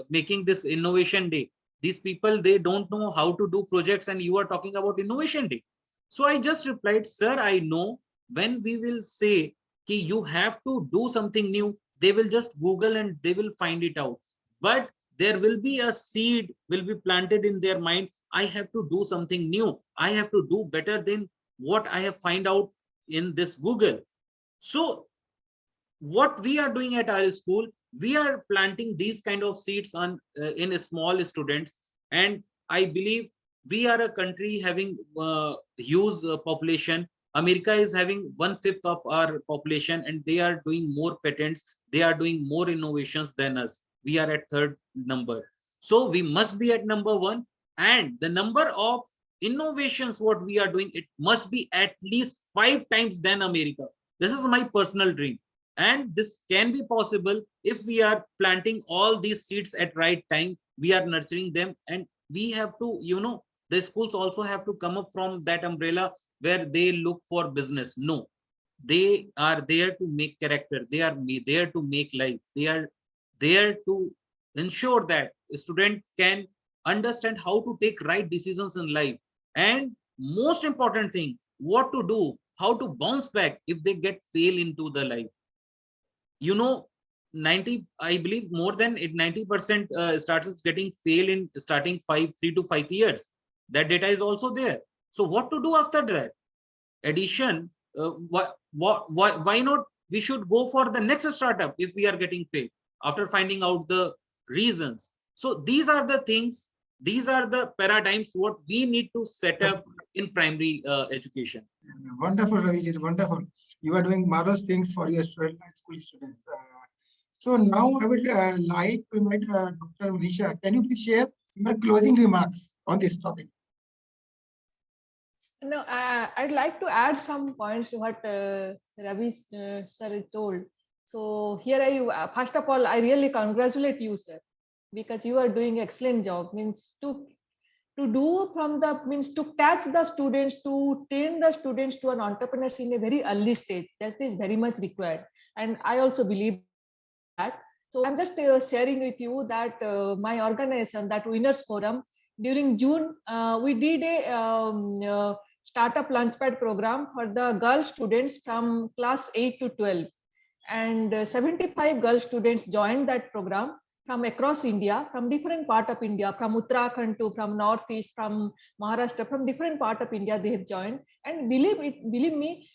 making this innovation day? These people, they don't know how to do projects, and you are talking about innovation day. So I just replied, sir, I know when we will say कि you have to do something new, they will just Google and they will find it out. But there will be a seed will be planted in their mind. I have to do something new. I have to do better than what I have find out in this Google. So what we are doing at our school, we are planting these kind of seeds on in small students. And I believe we are a country having huge population. America is having 1/5 of our population, and they are doing more patents, they are doing more innovations than us. We are at third number, so we must be at number one. And the number of innovations what we are doing, it must be at least 5 times than America. This is my personal dream, and this can be possible if we are planting all these seeds at right time, we are nurturing them. And we have to, the schools also have to come up from that umbrella where they look for business. No, they are there to make character, they are there to make life, they are there to ensure that a student can understand how to take right decisions in life, and most important thing, what to do, how to bounce back if they get fail into the life. 90, I believe more than 90% starts getting fail in starting 3 to 5 years. That data is also there. So what to do after that? Addition, why not we should go for the next startup if we are getting failed after finding out the reasons. So these are the things, these are the paradigms what we need to set up in primary education. Wonderful, Raviji, wonderful. You are doing marvelous things for your school students. So now I would like to invite Dr. Manisha. Can you please share your closing remarks on this topic? No, I'd like to add some points to what Ravi sir told. So here first of all, I really congratulate you, sir, because you are doing excellent job. Means to do from the means to catch the students, to train the students to an entrepreneurs in a very early stage. That is very much required, and I also believe that. So I'm just sharing with you that my organization, that Winners Forum, during June, we did a startup launchpad program for the girl students from class 8 to 12. And 75 girl students joined that program from across India, from different part of India, from Uttarakhand to from Northeast, from Maharashtra, from different part of India, they have joined. And believe me,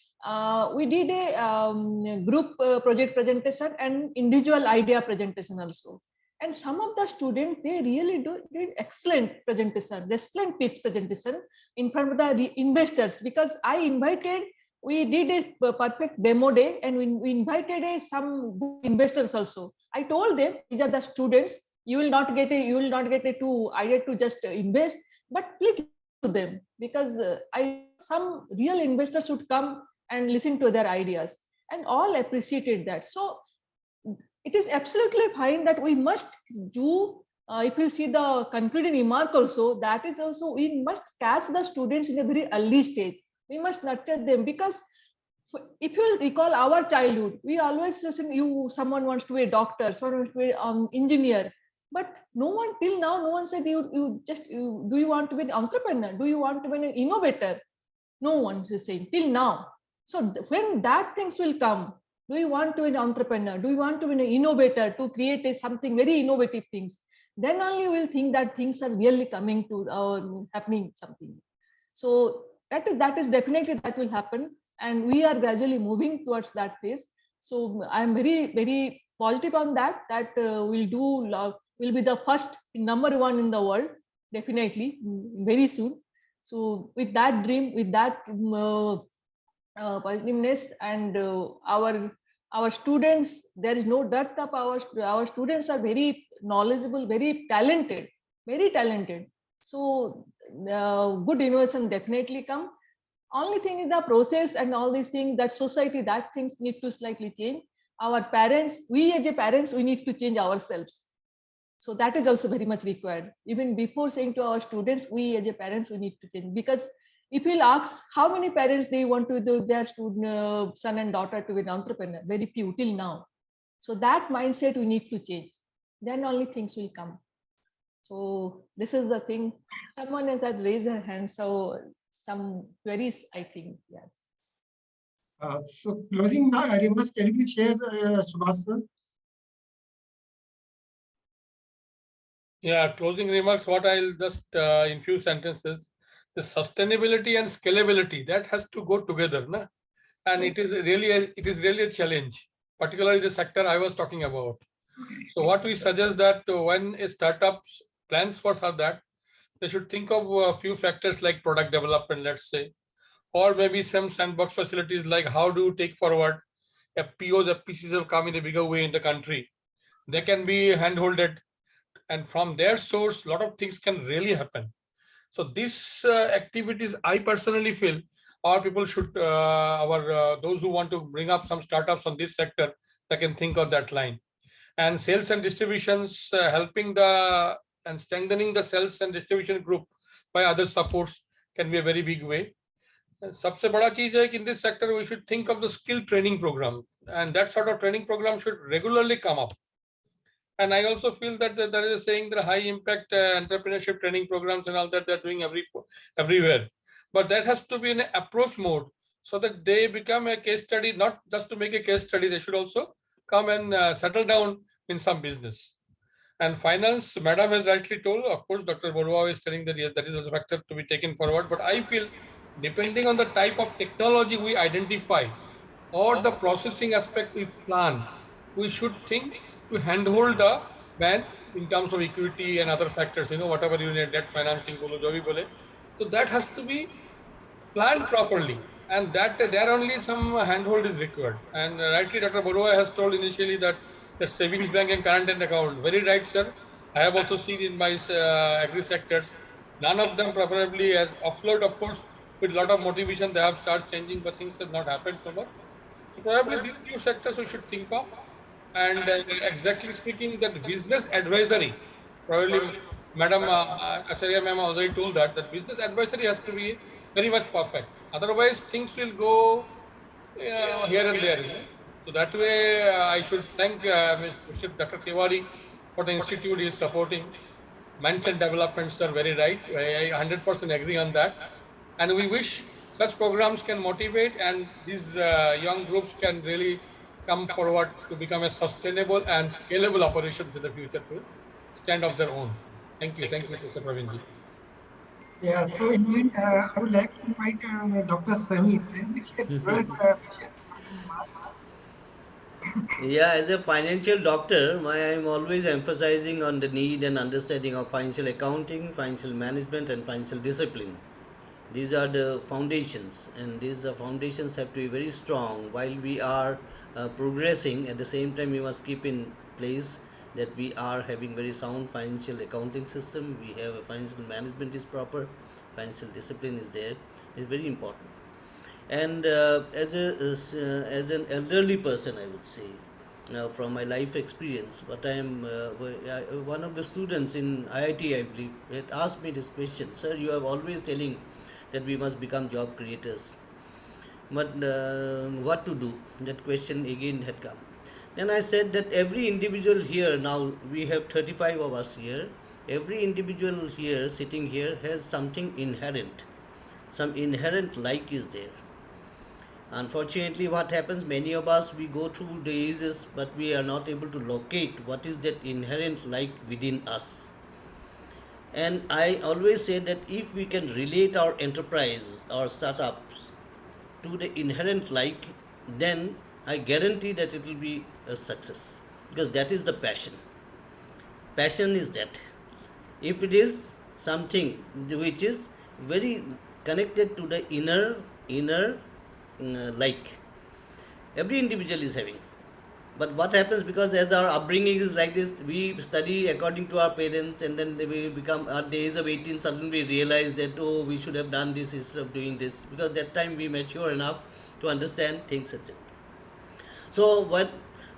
we did a group project presentation and individual idea presentation also. And some of the students, they really did excellent presentation, excellent pitch presentation in front of the investors, because we did a perfect demo day, and we invited some investors also. I told them, these are the students, you will not get a two idea to just invest, but please to them, because I some real investors should come and listen to their ideas, and all appreciated that. So it is absolutely fine that we must do, if you see the concluding remark also, that is also, we must catch the students in a very early stage. We must nurture them, because if you recall our childhood, we always listen, someone wants to be a doctor, someone wants to be an engineer, but no one till now, no one said do you want to be an entrepreneur? Do you want to be an innovator? No one is saying till now. So when that things will come, do you want to be an entrepreneur? Do you want to be an innovator to create something very innovative things? Then only we'll think that things are really coming to happening something. So that is definitely that will happen, and we are gradually moving towards that phase. So I'm very positive on that. That we'll be the first number one in the world, definitely very soon. So with that dream, with that positiveness, and our students, there is no dearth of our students are very knowledgeable, very talented. So good innovation definitely come. Only thing is the process and all these things, that society, that things need to slightly change. Our parents, we as a parents, we need to change ourselves. So that is also very much required. Even before saying to our students, we as a parents, we need to change, because if you'll ask how many parents they want to do their student, son and daughter to be an entrepreneur, very few till now. So that mindset we need to change. Then only things will come. So this is the thing. Someone has raised their hand. So some queries, I think, yes. So closing remarks, can you please share, Subhash sir? Yeah, closing remarks, what I'll just in few sentences, the sustainability and scalability, that has to go together, na? And it is really a challenge, particularly the sector I was talking about. So what we suggest that when a startup plans for that, they should think of a few factors like product development, let's say, or maybe some sandbox facilities, like how do you take forward FPOs, FPCs have come in a bigger way in the country. They can be handholded, and from their source, a lot of things can really happen. So these activities, I personally feel, our people should, those who want to bring up some startups on this sector, they can think of that line. And sales and distributions, helping and strengthening the sales and distribution group by other supports can be a very big way. सबसे बड़ा चीज है कि in this sector we should think of the skill training program, and that sort of training program should regularly come up. And I also feel that there is a saying that high impact entrepreneurship training programs and all that they're doing everywhere. But that has to be in an approach mode, so that they become a case study, not just to make a case study, they should also come and settle down in some business. And finance, Madam has rightly told, of course, Dr. Borua is telling that yes, that is a factor to be taken forward. But I feel depending on the type of technology we identify or the processing aspect we plan, we should think to handhold the bank in terms of equity and other factors, whatever you need, debt financing, so that has to be planned properly, and that there only some handhold is required. And rightly, Dr. Borua has told initially that the savings bank and current account, very right, sir. I have also seen in my agri sectors, none of them preferably as offload, of course, with a lot of motivation, they have started changing, but things have not happened so much. So probably these new sectors we should think of. And exactly speaking, that business advisory, probably Madam Acharya ma'am already told that business advisory has to be very much perfect. Otherwise, things will go here and there. So that way, I should thank Mr. Dr. Tiwari for the institute he is supporting. Mindset developments are very right. I 100% agree on that. And we wish such programs can motivate and these young groups can really come forward to become a sustainable and scalable operations in the future to stand of their own. Thank you. Thank you, Mr. Pravinji. Yeah, so in the end, I would like to invite Dr. Samir and share your wishes and closing remarks. Yeah, as a financial doctor, I'm always emphasizing on the need and understanding of financial accounting, financial management, and financial discipline. These are the foundations, and these foundations have to be very strong. While we are progressing, at the same time, we must keep in place that we are having very sound financial accounting system. We have a financial management is proper, financial discipline is there. It's very important. And as an elderly person, I would say, from my life experience, what I am one of the students in IIT, I believe, had asked me this question: Sir, you are always telling that we must become job creators, but what to do? That question again had come. Then I said that every individual here, now we have 35 of us here, every individual here sitting here has something inherent, some inherent like is there. Unfortunately, what happens, many of us, we go through the ages, but we are not able to locate what is that inherent like within us. And I always say that if we can relate our enterprise, our startups, to the inherent like, then I guarantee that it will be a success, because that is the passion. Passion is that. If it is something which is very connected to the inner like, every individual is having. But what happens, because as our upbringing is like this, we study according to our parents, and then we become at the age of 18, suddenly we realize that, oh, we should have done this instead of doing this, because that time we mature enough to understand things, etc. So what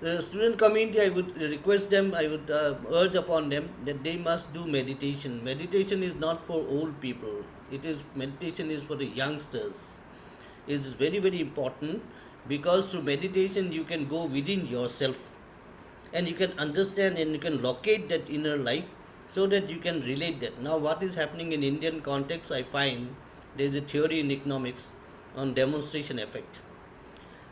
the student community, I would request them, I would urge upon them that they must do meditation. Meditation is not for old people. Meditation is for the youngsters. It is very, very important, because through meditation you can go within yourself, and you can understand and you can locate that inner light, so that you can relate that. Now what is happening in Indian context, I find there is a theory in economics on demonstration effect.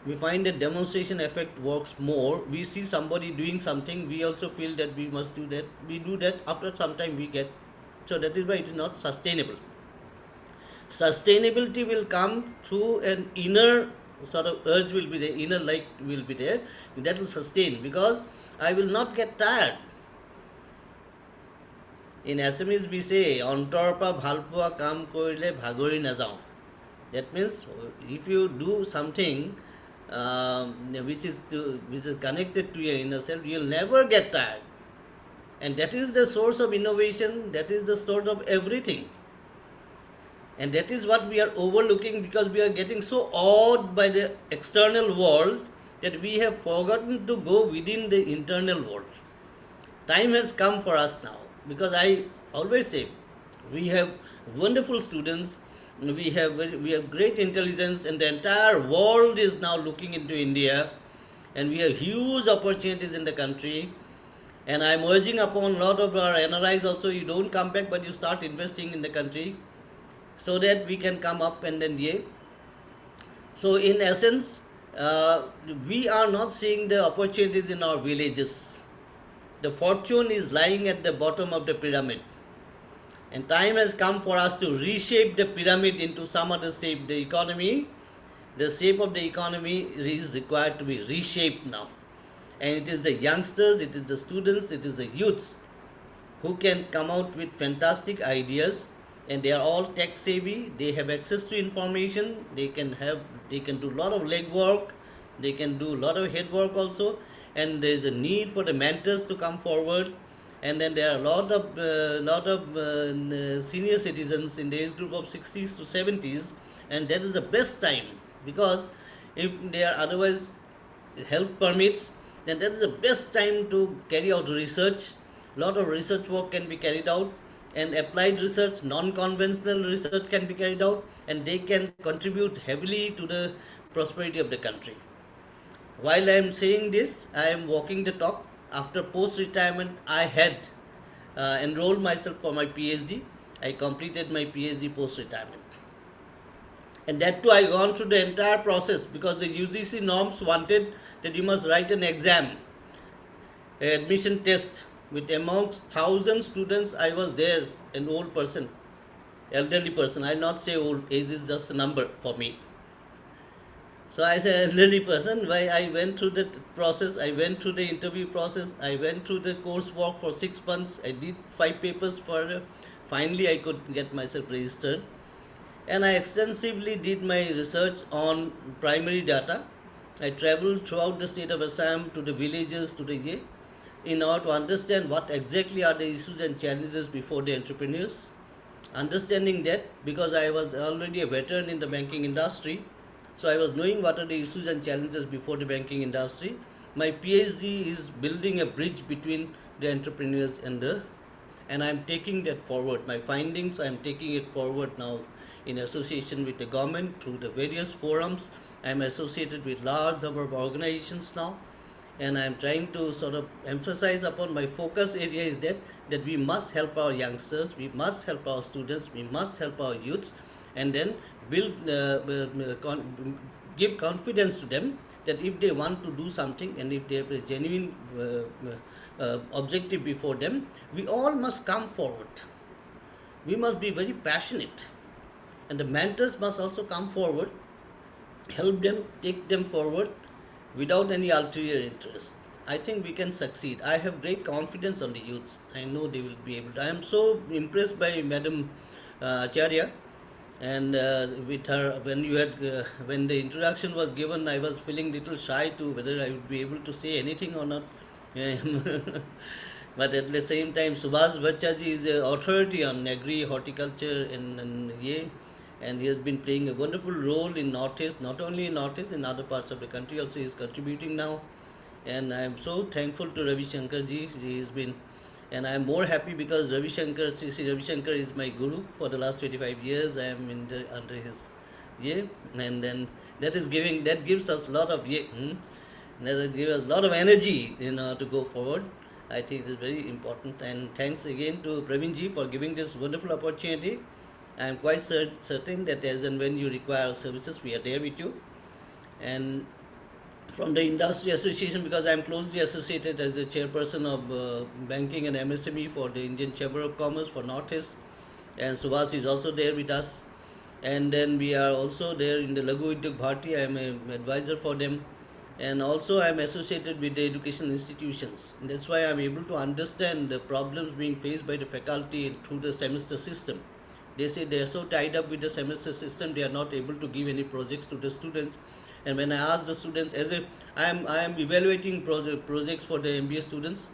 We find that demonstration effect works more. We see somebody doing something, we also feel that we must do that, we do that, after some time we get. So that is why it is not sustainable. Sustainability will come through an inner sort of urge will be there, inner light will be there, that will sustain, because I will not get tired. In Assamese we say, অন্তৰ পৰা ভাল পোৱা কাম কৰিলে ভাগৰি নাযাওঁ. That means if you do something which is connected to your inner self, you'll never get tired. And that is the source of innovation, that is the source of everything. And that is what we are overlooking, because we are getting so awed by the external world that we have forgotten to go within the internal world. Time has come for us now, because I always say we have wonderful students, we have great intelligence, and the entire world is now looking into India, and we have huge opportunities in the country. And I'm urging upon a lot of our NRIs also, you don't come back, but you start investing in the country, so that we can come up and then yeah. So in essence, we are not seeing the opportunities in our villages. The fortune is lying at the bottom of the pyramid. And time has come for us to reshape the pyramid into some other shape. The shape of the economy is required to be reshaped now. And it is the youngsters, it is the students, it is the youths who can come out with fantastic ideas, and they are all tech savvy, they have access to information, they can do a lot of legwork, they can do a lot of head work also, and there is a need for the mentors to come forward, And then there are a lot of senior citizens in the age group of 60s to 70s, and that is the best time, because if they are otherwise health permits, then that is the best time to carry out research. Lot of research work can be carried out, and applied research, non-conventional research can be carried out, and they can contribute heavily to the prosperity of the country. While I am saying this, I am walking the talk. After post-retirement, I had enrolled myself for my PhD. I completed my PhD post-retirement. And that too, I gone through the entire process, because the UGC norms wanted that you must write an exam, an admission test. With amongst 1,000 students, I was there, an old person, elderly person. I'll not say old, age is just a number for me. So I say elderly person, why I went through the process, I went through the interview process, I went through the coursework for 6 months, I did 5 papers for, finally I could get myself registered. And I extensively did my research on primary data. I traveled throughout the state of Assam to the villages, to the in order to understand what exactly are the issues and challenges before the entrepreneurs. Understanding that, because I was already a veteran in the banking industry, so I was knowing what are the issues and challenges before the banking industry. My PhD is building a bridge between the entrepreneurs and I'm taking that forward. My findings, I'm taking it forward now in association with the government through the various forums. I'm associated with large number of organizations now, and I'm trying to sort of emphasize upon my focus area is that we must help our youngsters, we must help our students, we must help our youths, and then build give confidence to them that if they want to do something and if they have a genuine objective before them, we all must come forward. We must be very passionate, and the mentors must also come forward, help them, take them forward without any ulterior interest. I think we can succeed. I have great confidence on the youths. I know they will be able to. I am so impressed by Madam Acharya, and with her, when the introduction was given, I was feeling little shy to whether I would be able to say anything or not. But at the same time, Subhash Bachchaji is an authority on agri horticulture and he has been playing a wonderful role in Northeast, not only in Northeast, in other parts of the country also he is contributing now. And I am so thankful to Ravi Shankar ji. He has been, and I am more happy because Ravi Shankar is my guru for the last 25 years. I am under his and then that gives us a lot of that gives us a lot of energy, to go forward. I think it is very important. And thanks again to Praveen ji for giving this wonderful opportunity. I am quite certain that as and when you require our services, we are there with you. And from the industry association, because I am closely associated as the chairperson of banking and MSME for the Indian Chamber of Commerce for Northeast, and Subhash is also there with us. And then we are also there in the Lagu Udyog Bharti. I am an advisor for them, and also I am associated with the educational institutions. And that's why I am able to understand the problems being faced by the faculty through the semester system. They say they are so tied up with the semester system, they are not able to give any projects to the students. And when I ask the students, as if I am evaluating projects for the MBA students,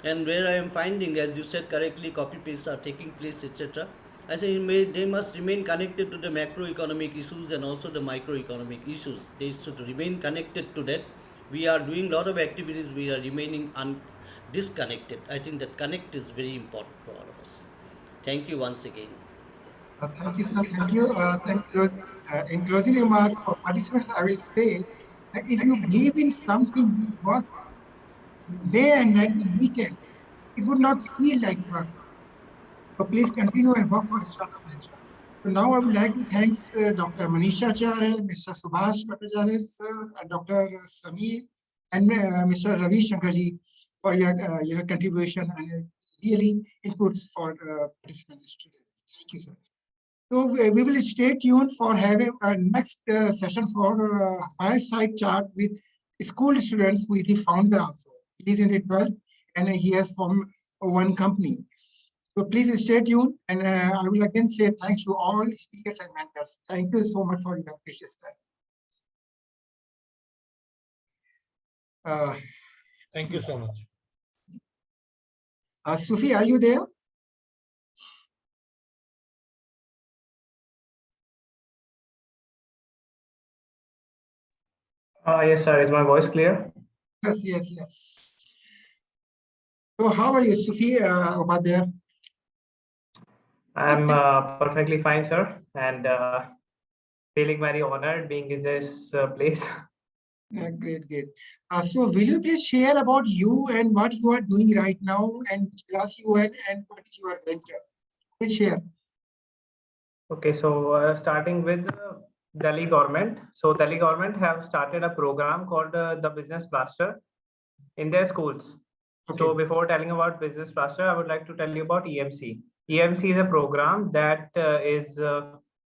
and where I am finding, as you said correctly, copy paste are taking place, etc. I say they must remain connected to the macroeconomic issues and also the microeconomic issues. They should remain connected to that. We are doing a lot of activities, we are remaining disconnected. I think that connect is very important for all of us. Thank you once again. Thank you, sir. Thank you. In closing remarks for participants, I will say if you believe in something, you work day and night and weekends. It would not feel like work. So please continue and work for startup venture. So now I would like to thank Dr. Manisha Acharya, Mr. Subhash Bhattacharya, sir, Dr. Samir, and Mr. Ravi Shankarji for your contribution and really inputs for participants students. Thank you, sir. So we will stay tuned for having a next session for fireside chat with school students who is the founder also. He is in the 12th and he has formed one company. So please stay tuned, and I will again say thanks to all speakers and mentors. Thank you so much for your precious time. Thank you so much. Soofee, are you there? Yes, sir. Is my voice clear? Yes, yes, yes. So how are you, Soofee, over there? I'm perfectly fine, sir, and feeling very honored being in this place. Great, great. So will you please share about you and what you are doing right now and which class you are and what is your venture? Please share. Okay, so starting with Delhi government. So Delhi government have started a program called the Business Blaster in their schools. Okay. So before telling about Business Blaster, I would like to tell you about EMC. EMC is a program that is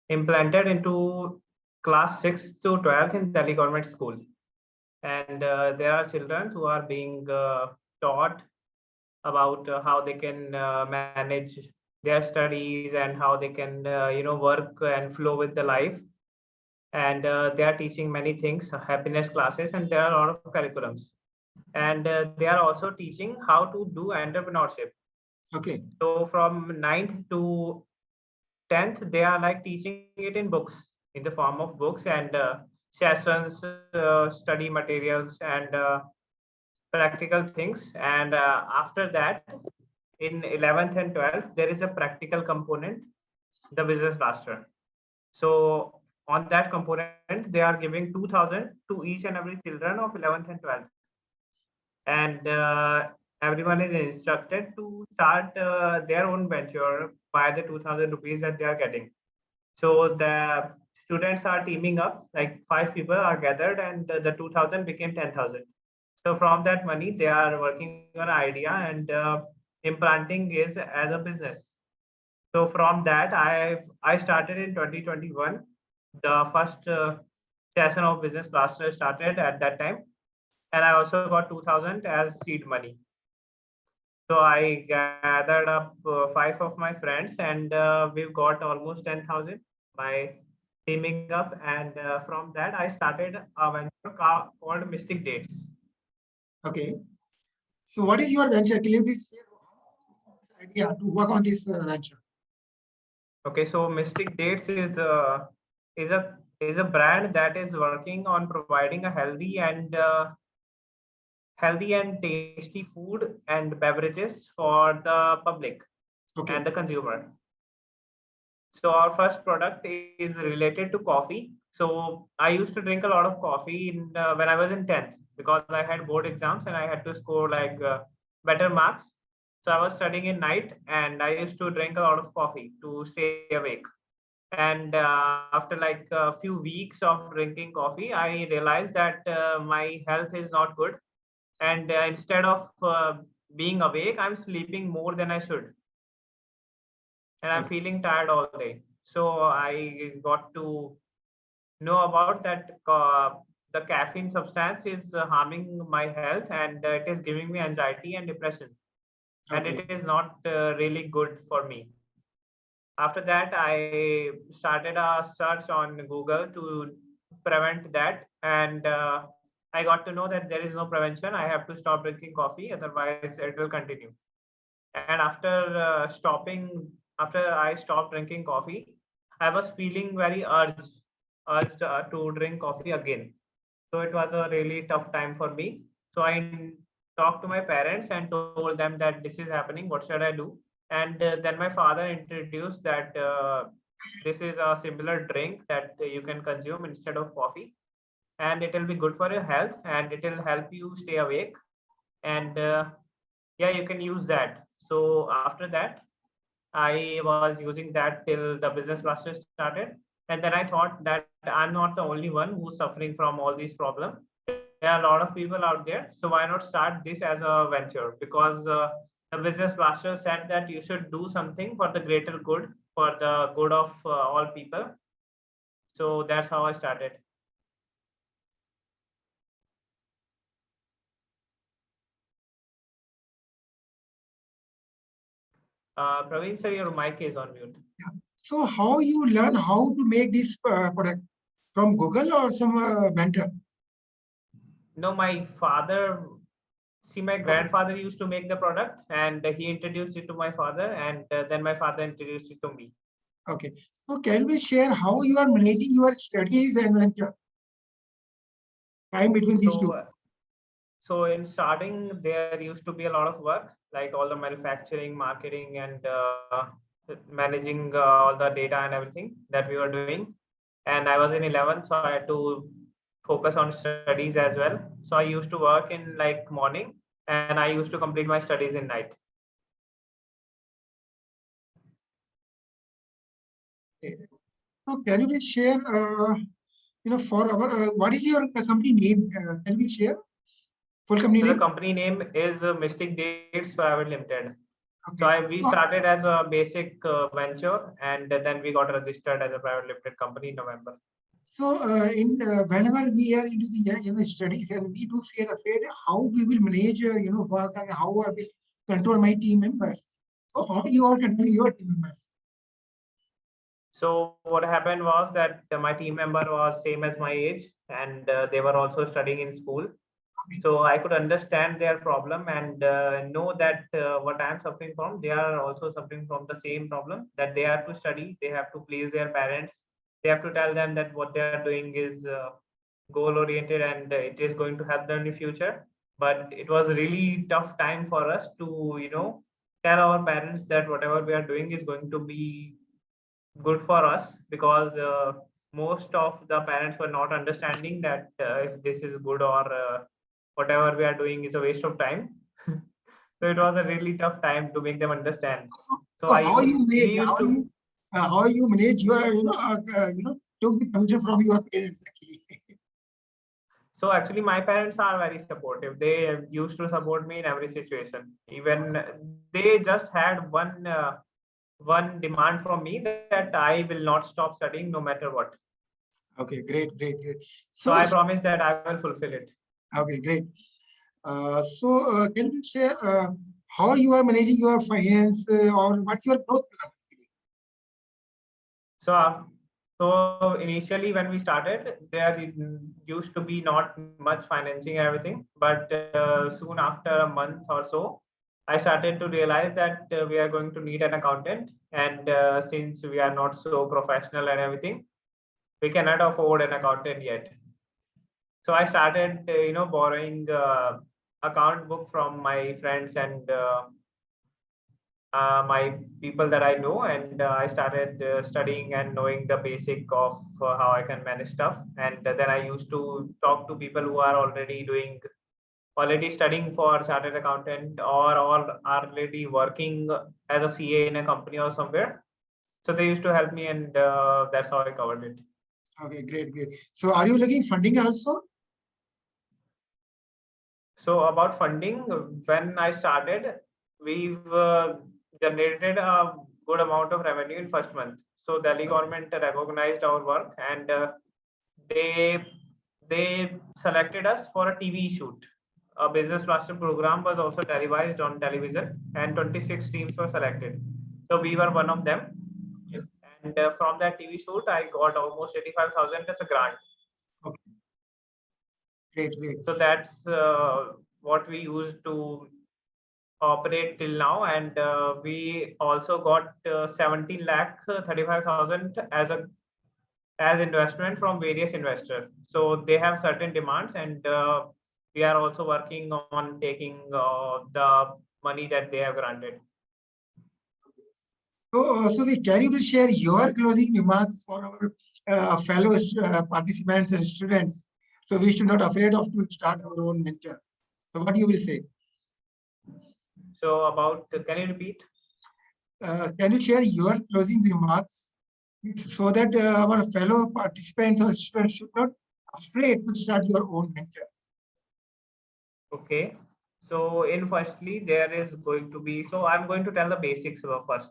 implanted into class 6th to 12th in Delhi government school. And there are children who are being taught about how they can manage their studies and how they can work and flow with the life, and they are teaching many things, happiness classes, and there are a lot of curriculums, and they are also teaching how to do entrepreneurship. Okay. So from 9th to 10th they are like teaching it in books, in the form of books and sessions, study materials, and practical things. And after that, in 11th and 12th, there is a practical component, the Business Blaster. So on that component, they are giving 2,000 to each and every children of 11th and 12th. And everyone is instructed to start their own venture by the 2,000 rupees that they are getting. So the students are teaming up, like 5 people are gathered, and the 2,000 became 10,000. So from that money, they are working on an idea and implanting is as a business. So from that, I started in 2021. The first session of Business Blaster started at that time, and I also got 2,000 as seed money. So I gathered up 5 of my friends, and we've got almost 10,000 by teaming up. And from that, I started a venture called Mystique Dates. Okay. So what is your venture? Can you please share idea to work on this venture? Okay, so Mystique Dates is a brand that is working on providing a healthy and tasty food and beverages for the public. Okay. And the consumer. So our first product is related to coffee. So I used to drink a lot of coffee when I was in 10th, because I had board exams and I had to score like better marks. So I was studying in night and I used to drink a lot of coffee to stay awake. And after like a few weeks of drinking coffee, I realized that my health is not good. And instead of being awake, I'm sleeping more than I should. And I'm feeling tired all day. So I got to know about that the caffeine substance is harming my health, and it is giving me anxiety and depression. And it is not really good for me. After that, I started a search on Google to prevent that, and I got to know that there is no prevention. I have to stop drinking coffee, otherwise it will continue. And after I stopped drinking coffee, I was feeling very urged to drink coffee again. So it was a really tough time for me. So I talked to my parents and told them that this is happening. What should I do? And then my father introduced that this is a similar drink that you can consume instead of coffee, and it will be good for your health and it will help you stay awake. And yeah, you can use that. So after that, I was using that till the Business Blaster started. And then I thought that I'm not the only one who's suffering from all these problems. There are a lot of people out there. So why not start this as a venture? Because the Business Blaster said that you should do something for the greater good, for the good of all people. So that's how I started. Praveen sir, your mic is on mute. Yeah. So how you learn how to make this product? From Google or some vendor? No, my father See, my grandfather used to make the product, and he introduced it to my father, and then my father introduced it to me. Okay. So can we share how you are managing your studies and venture? Time between these two. So in starting, there used to be a lot of work, like all the manufacturing, marketing, and managing all the data and everything that we were doing. And I was in 11th, so I had to focus on studies as well. So I used to work in like morning, and I used to complete my studies in night. So can you please share, for our, what is your company name? Can we share full company So the name? company name is Mystique Dates Pvt Ltd. Okay. So we started as a basic venture, and then we got registered as a private limited company in November. So whenever we are into the studies, and we do feel afraid how we will manage work, and how I will control my team members. So how you are controlling your team members? So what happened was that my team member was same as my age, and they were also studying in school. So I could understand their problem and know that what I am suffering from, they are also suffering from the same problem, that they have to study, they have to please their parents, they have to tell them that what they are doing is goal oriented, and it is going to help them in the future. But it was a really tough time for us to tell our parents that whatever we are doing is going to be good for us, because most of the parents were not understanding that if this is good, or whatever we are doing is a waste of time. So it was a really tough time to make them understand. So I how used you we manage used to how you manage your took the permission from your parents actually. So actually my parents are very supportive. They used to support me in every situation. Even they just had one demand from me, that I will not stop studying no matter what. Okay, great. So I promised that I will fulfill it. Okay, great. Can you share how you are managing your finance, or what your growth plan? So, so initially when we started, there used to be not much financing and everything, but soon after a month or so, I started to realize that we are going to need an accountant, and since we are not so professional and everything, we cannot afford an accountant yet. So I started, borrowing account book from my friends and my people that I know, and I started studying and knowing the basic of how I can manage stuff. And then I used to talk to people who are already studying for chartered accountant, or are already working as a CA in a company or somewhere. So they used to help me, and that's how I covered it. Okay, great. So are you looking funding also? So about funding, when I started, we've generated a good amount of revenue in first month. So Delhi government recognized our work, and they they selected us for a TV shoot. A business master program was also televised on television, and 26 teams were selected. So we were one of them. And from that TV shoot, I got almost 85,000 as a grant. Okay. Great. So that's what we used to operate till now, and we also got 17 lakh 35,000 as investment from various investors. So they have certain demands, and we are also working on taking the money that they have granted. So we can you share your closing remarks for our fellow participants and students? So we should not afraid of to start our own venture. So what you will say? So about, can you repeat? Can you share your closing remarks so that our fellow participants or students should not afraid to start your own venture? Okay. So in firstly, there is going to be, so I'm going to tell the basics first.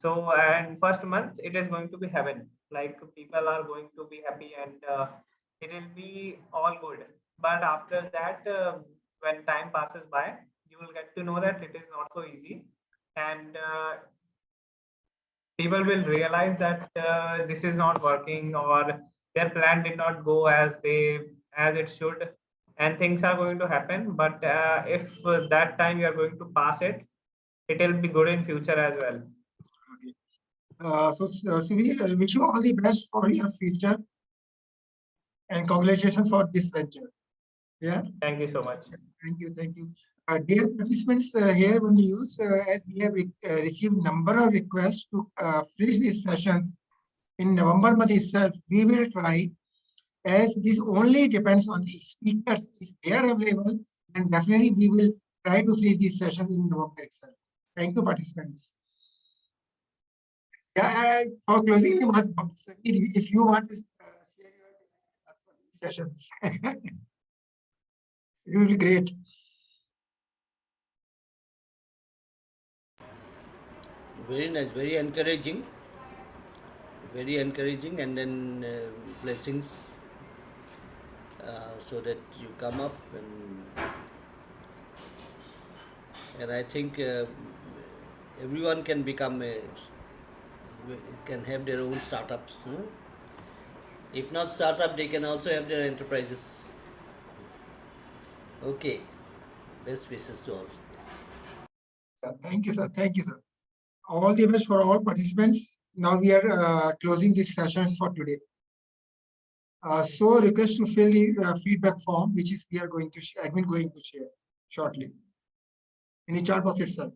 So, and first month, it is going to be heaven. Like people are going to be happy, and it will be all good. But after that, when time passes by, you will get to know that it is not so easy. And people will realize that this is not working, or their plan did not go as it should. and things are going to happen. But if that time you are going to pass it, it will be good in future as well. So we wish you all the best for your future and congratulations for this venture. Yeah. Thank you so much. Thank you. Thank you. Dear participants, here on news, as we have received number of requests to finish these sessions in November month itself, we will try, as this only depends on the speakers. If they are available, then definitely we will try to finish these sessions in November itself. Thank you, participants. Yeah, and for closing remarks, Dr. Samir, if you want to share your thoughts for these sessions, it will be great. Very nice, very encouraging, and then blessings, so that you come up, and I think everyone can become can have their own startups. Huh? If not startup, they can also have their enterprises. Okay, best wishes to all. Thank you, sir. Thank you, sir. All the best for all participants. Now we are closing this session for today. So request to fill the feedback form, which is we are going to admin going to share shortly in the chat box itself.